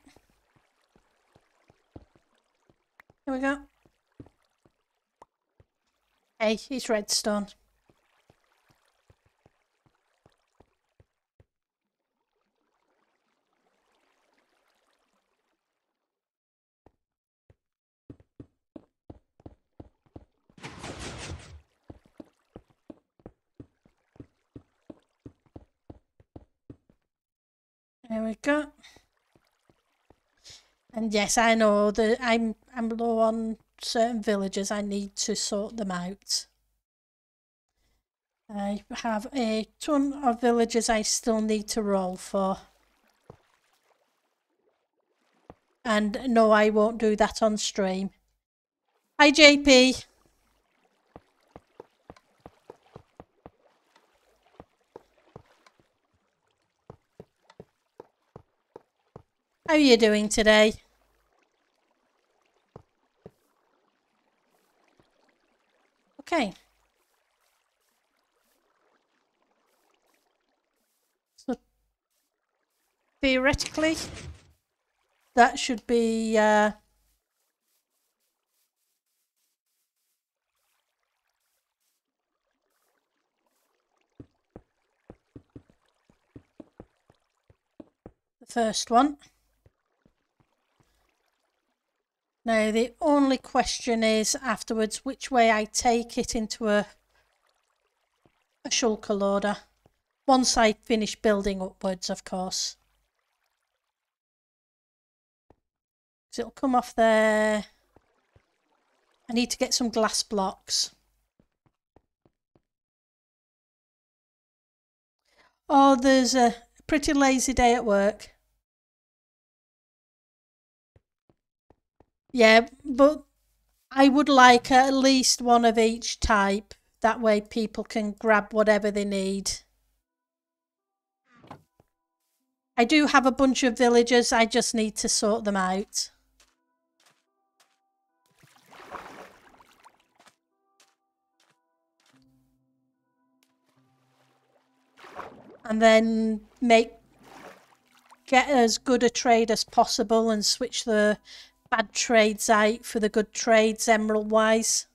Here we go. Hey, it's redstone. There we go. And yes, I know that I'm low on certain villagers. I need to sort them out. I have a ton of villagers I still need to roll for. And no, I won't do that on stream. Hi, JP. How are you doing today? Okay. So theoretically, that should be the first one. Now the only question is afterwards which way I take it into a shulker loader. Once I finish building upwards, of course. So it'll come off there. I need to get some glass blocks. Oh, there's a pretty lazy day at work. Yeah, but I would like at least one of each type. That way people can grab whatever they need. I do have a bunch of villagers, I just need to sort them out. And then get as good a trade as possible and switch the bad trades out for the good trades emerald wise.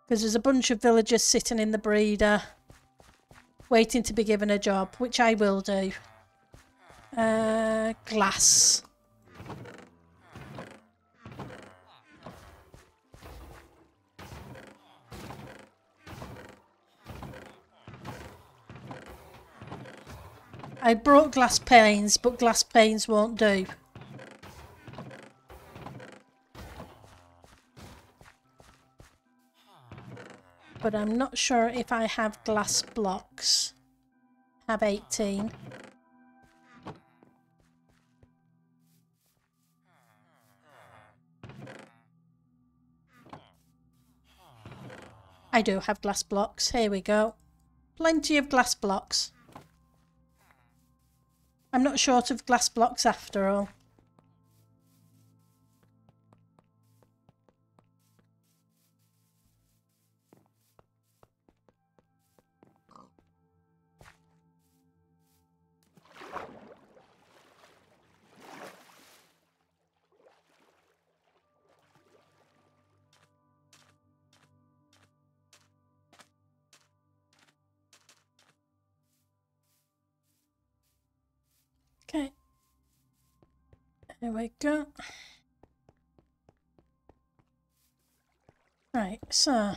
Because there's a bunch of villagers sitting in the breeder waiting to be given a job, which I will do. Glass. I brought glass panes, but glass panes won't do. But I'm not sure if I have glass blocks. I have 18. I do have glass blocks. Here we go. Plenty of glass blocks. I'm not short of glass blocks after all. Okay. There we go. Right, so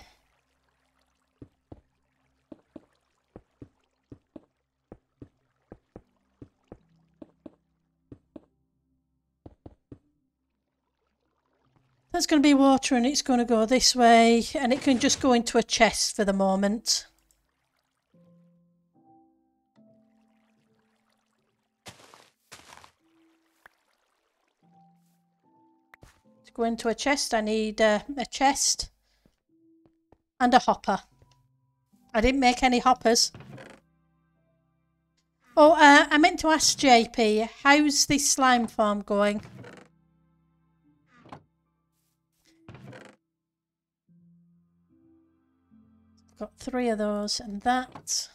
there's going to be water and it's going to go this way, and it can just go into a chest for the moment. To go into a chest, I need a chest and a hopper. I didn't make any hoppers. Oh, I meant to ask JP, how's this slime farm going? Got 3 of those and that.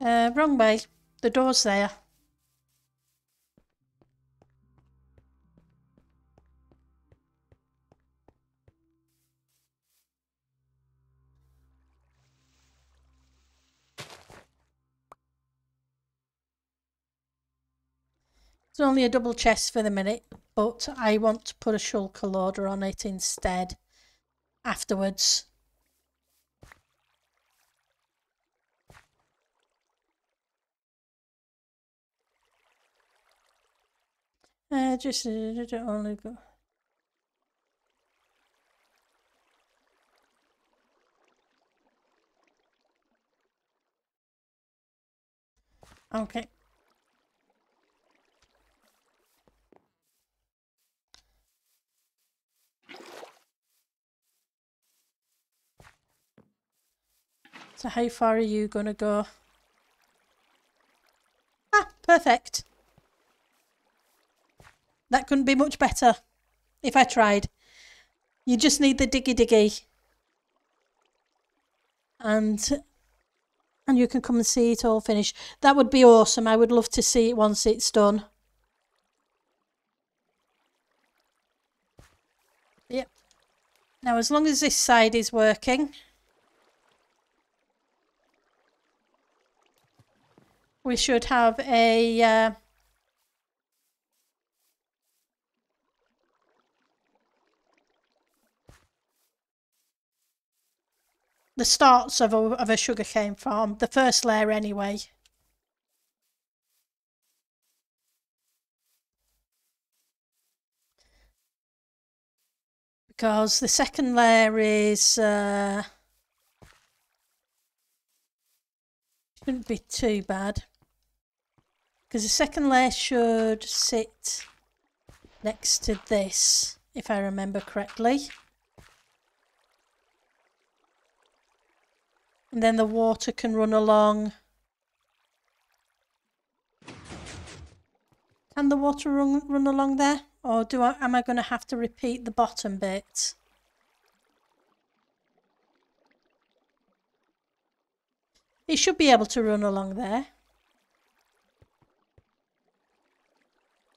Wrong way. The door's there. It's only a double chest for the minute, but I want to put a shulker loader on it instead afterwards. Just only go. Okay. So how far are you going to go? Ah, perfect. That couldn't be much better if I tried. You just need the diggy diggy. And you can come and see it all finished. That would be awesome. I would love to see it once it's done. Yep. Now, as long as this side is working, we should have a the starts of a sugarcane farm, the first layer anyway. Because the second layer is shouldn't be too bad. Because the second layer should sit next to this, if I remember correctly. And then the water can run along. Can the water run along there? Or am I going to have to repeat the bottom bit? It should be able to run along there.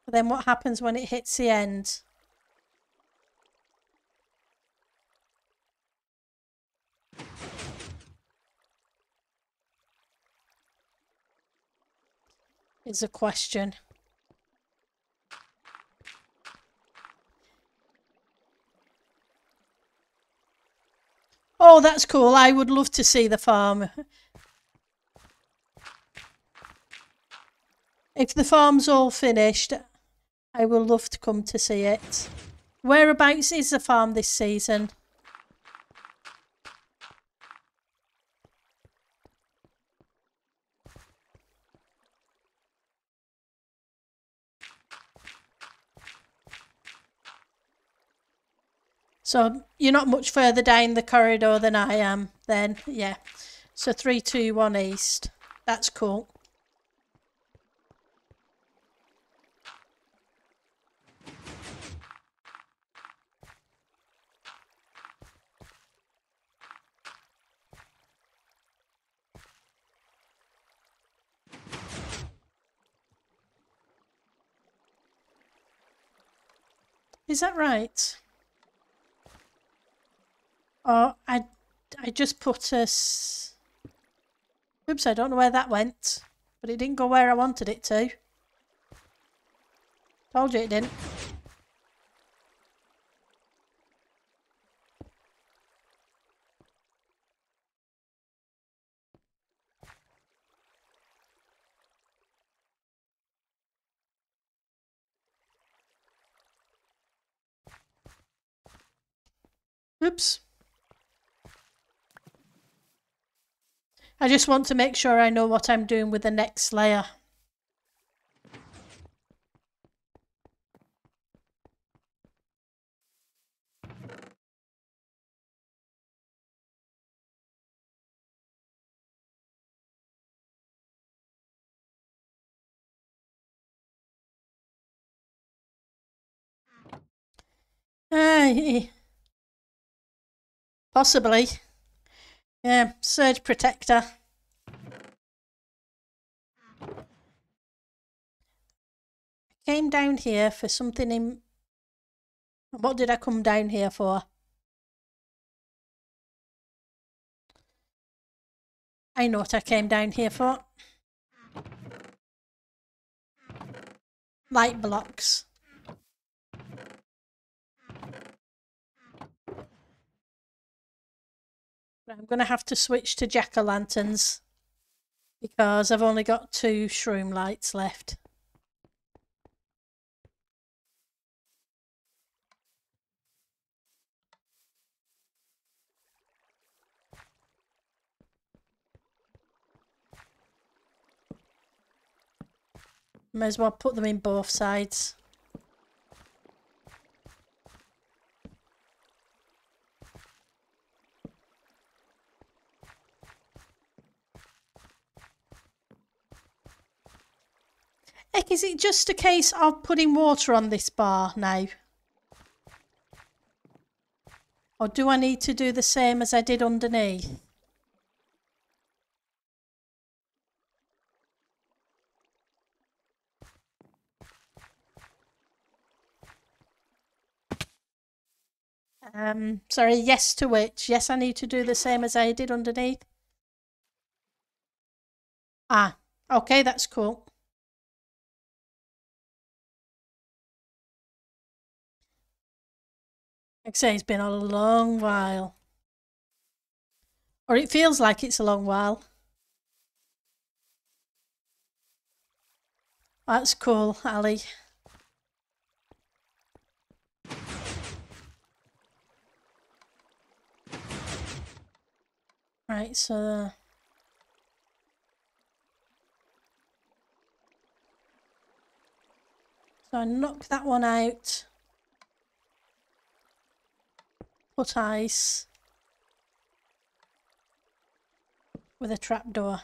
But then what happens when it hits the end? Is a question. Oh, that's cool. I would love to see the farm. If the farm's all finished, I will love to come to see it. Whereabouts is the farm this season? So you're not much further down the corridor than I am then, yeah. So 321 east. That's cool. Is that right? Oh, I just put a... Oops, I don't know where that went. But it didn't go where I wanted it to. Told you it didn't. Oops. I just want to make sure I know what I'm doing with the next layer. Possibly. Yeah, surge protector. Came down here for something in... What did I come down here for? I know what I came down here for. Light blocks. I'm going to have to switch to jack-o'-lanterns because I've only got 2 shroom lights left. May as well put them in both sides. Heck, is it just a case of putting water on this bar now? Or do I need to do the same as I did underneath? Sorry, yes to which? Yes, I need to do the same as I did underneath. Ah, okay, that's cool. Like I say, it's been a long while. Or it feels like it's a long while. That's cool, Ali. Right, so I knock that one out. Put ice with a trapdoor.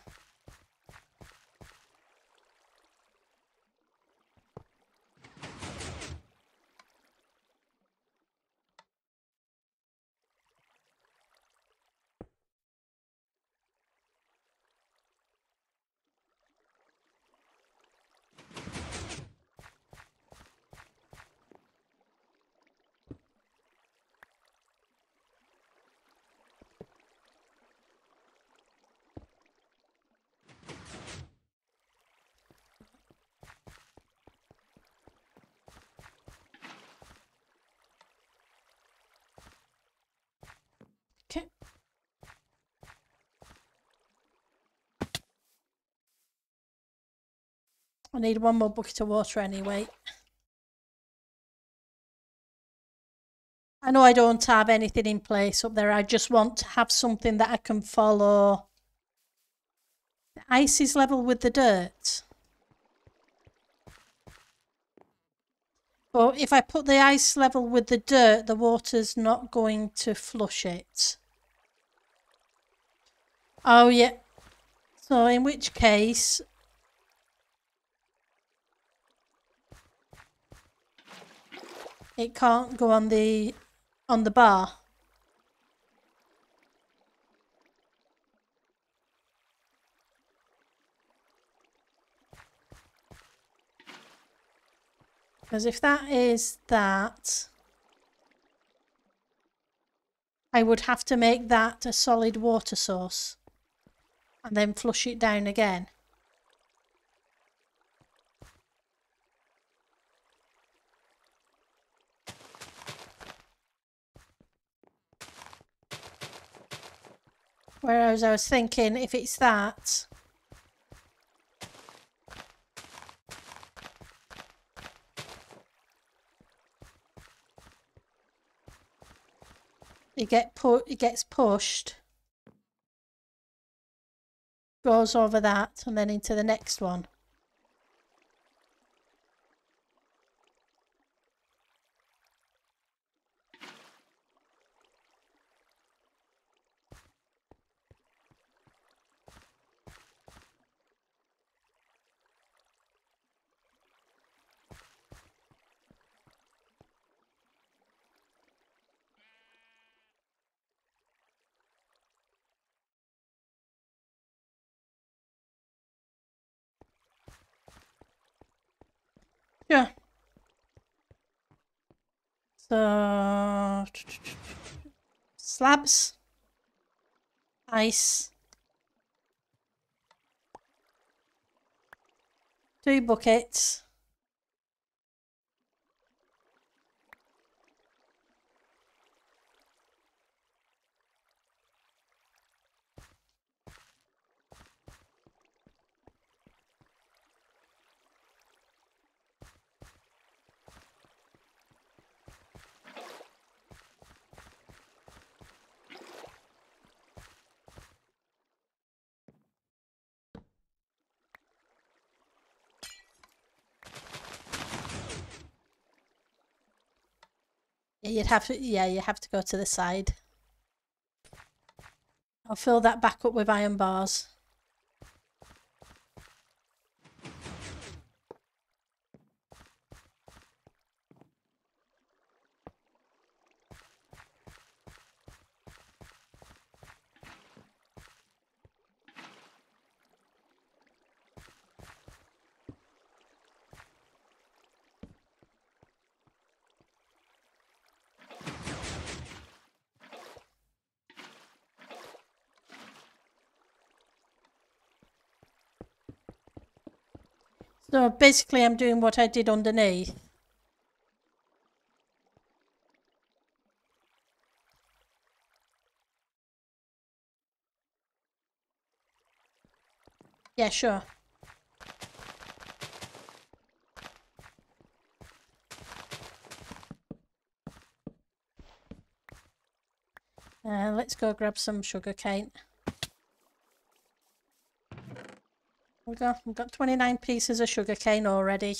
I need one more bucket of water anyway. I know I don't have anything in place up there. I just want to have something that I can follow. The ice is level with the dirt. But if I put the ice level with the dirt, the water's not going to flush it. Oh, yeah. So in which case... it can't go on the bar. Because if that is that, I would have to make that a solid water source and then flush it down again. Whereas I was thinking, if it's that, it gets pushed, goes over that, and then into the next one. Yeah. So slabs, ice, 2 buckets. You have to go to the side. I'll fill that back up with iron bars. So basically I'm doing what I did underneath. Yeah, sure. Let's go grab some sugar cane. We've got 29 pieces of sugar cane already.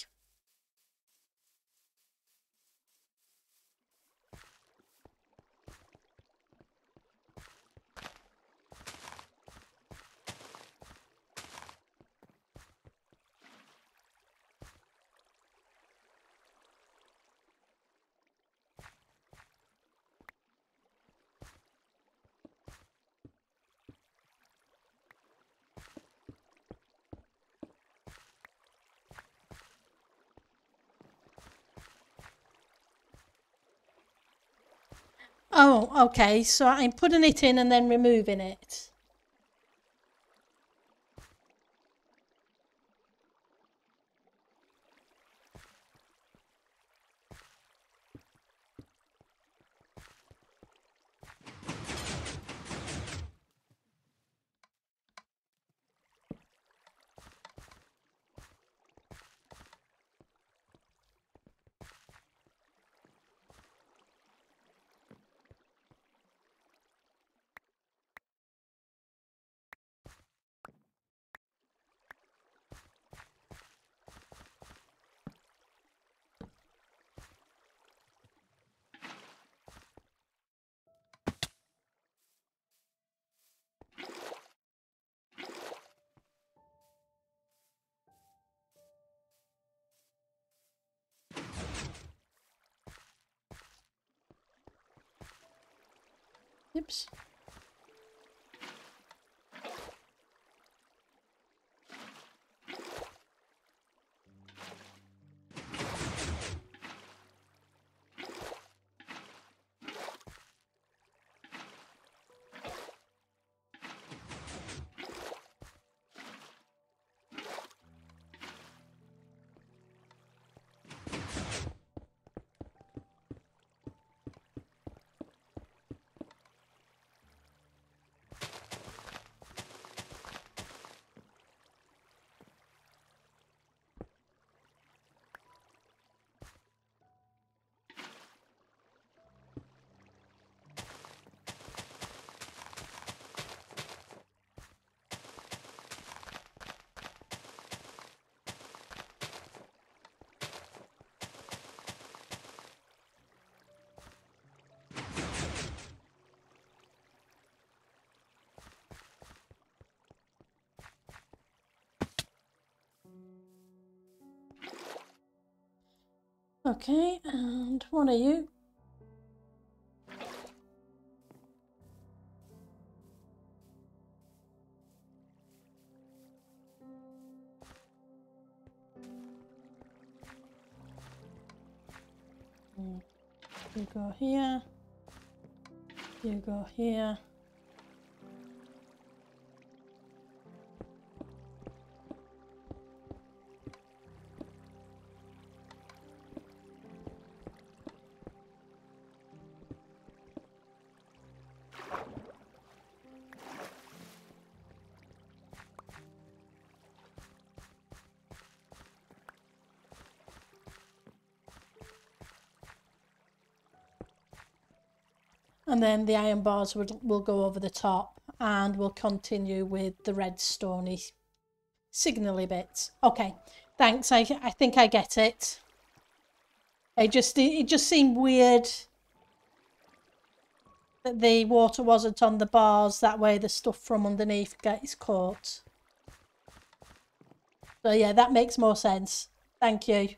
Oh, okay, so I'm putting it in and then removing it. Oops. Okay, and what are you? You go here. You go here. And then the iron bars will go over the top, and we'll continue with the red stony signally bits. Okay, thanks. I think I get it. It just seemed weird that the water wasn't on the bars. That way the stuff from underneath gets caught. So yeah, that makes more sense. Thank you.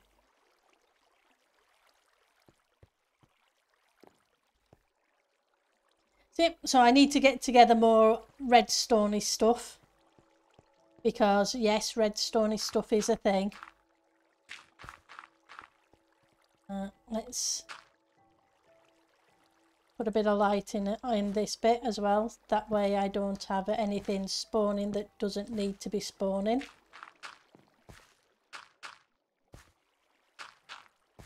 So I need to get together more red stony stuff. Because yes, red stony stuff is a thing. Let's put a bit of light in this bit as well. That way I don't have anything spawning that doesn't need to be spawning.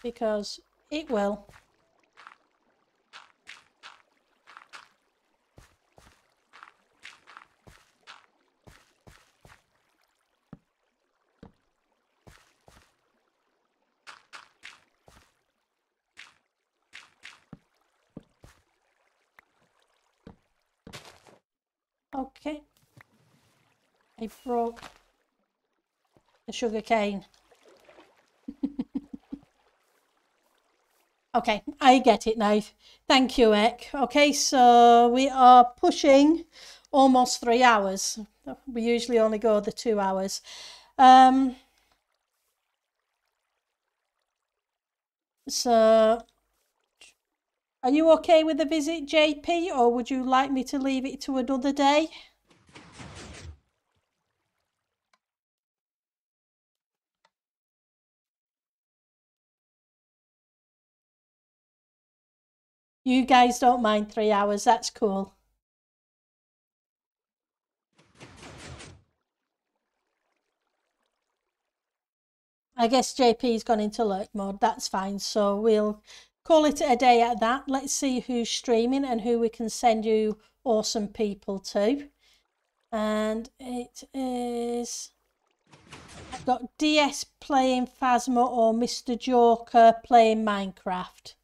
Because it will. Okay. I broke the sugar cane. Okay, I get it now. Thank you, Ek. Okay, so we are pushing almost 3 hours. We usually only go the 2 hours. So, are you okay with the visit, JP, or would you like me to leave it to another day? You guys don't mind 3 hours, that's cool. I guess JP's gone into lurk mode, that's fine. So we'll call it a day at that. Let's see who's streaming and who we can send you awesome people to. And it is... I've got DS playing Phasma or Mr. Joker playing Minecraft.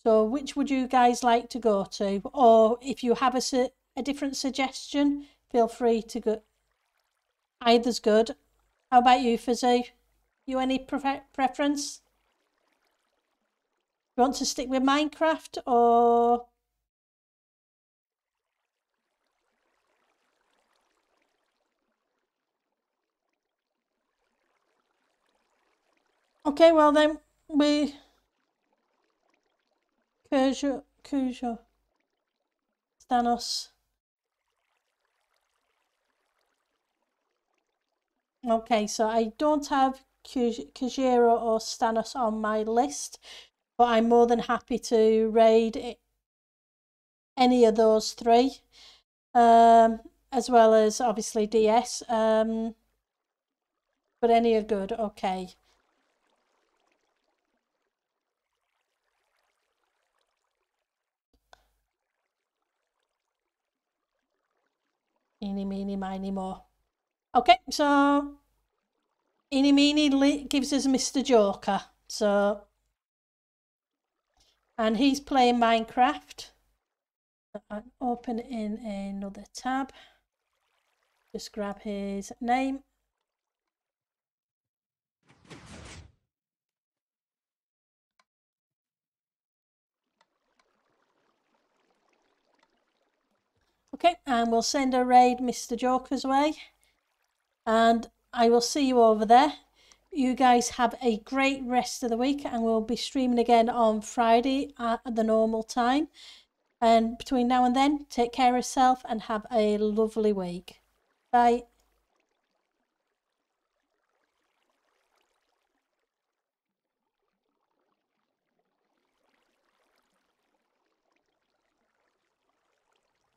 So which would you guys like to go to? Or if you have a different suggestion, feel free to go. Either's good. How about you, Fizzy? You any preference? You want to stick with Minecraft or... Okay, well then Cujo. Stanos. Okay, so I don't have Kujiro or Stanos on my list, but I'm more than happy to raid any of those three, as well as obviously DS. But any are good. Okay. Eeny, meeny, miny, more. Okay, so Eeny, meeny gives us Mr. Joker. So, and he's playing Minecraft. I'm open in another tab. Just grab his name. Okay, and we'll send a raid Mr. Joker's way. And I will see you over there. You guys have a great rest of the week, and we'll be streaming again on Friday at the normal time. And between now and then, take care of yourself and have a lovely week. Bye.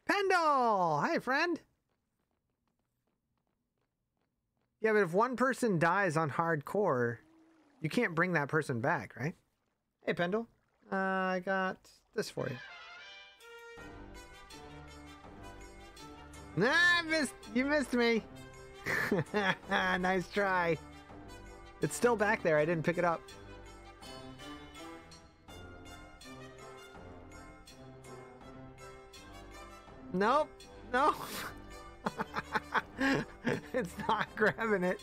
Pendle! Hi, friend! Yeah, but if one person dies on hardcore, you can't bring that person back, right? Hey, Pendle. I got this for you. Nah, you missed me. Nice try. It's still back there. I didn't pick it up. Nope. No. It's not grabbing it.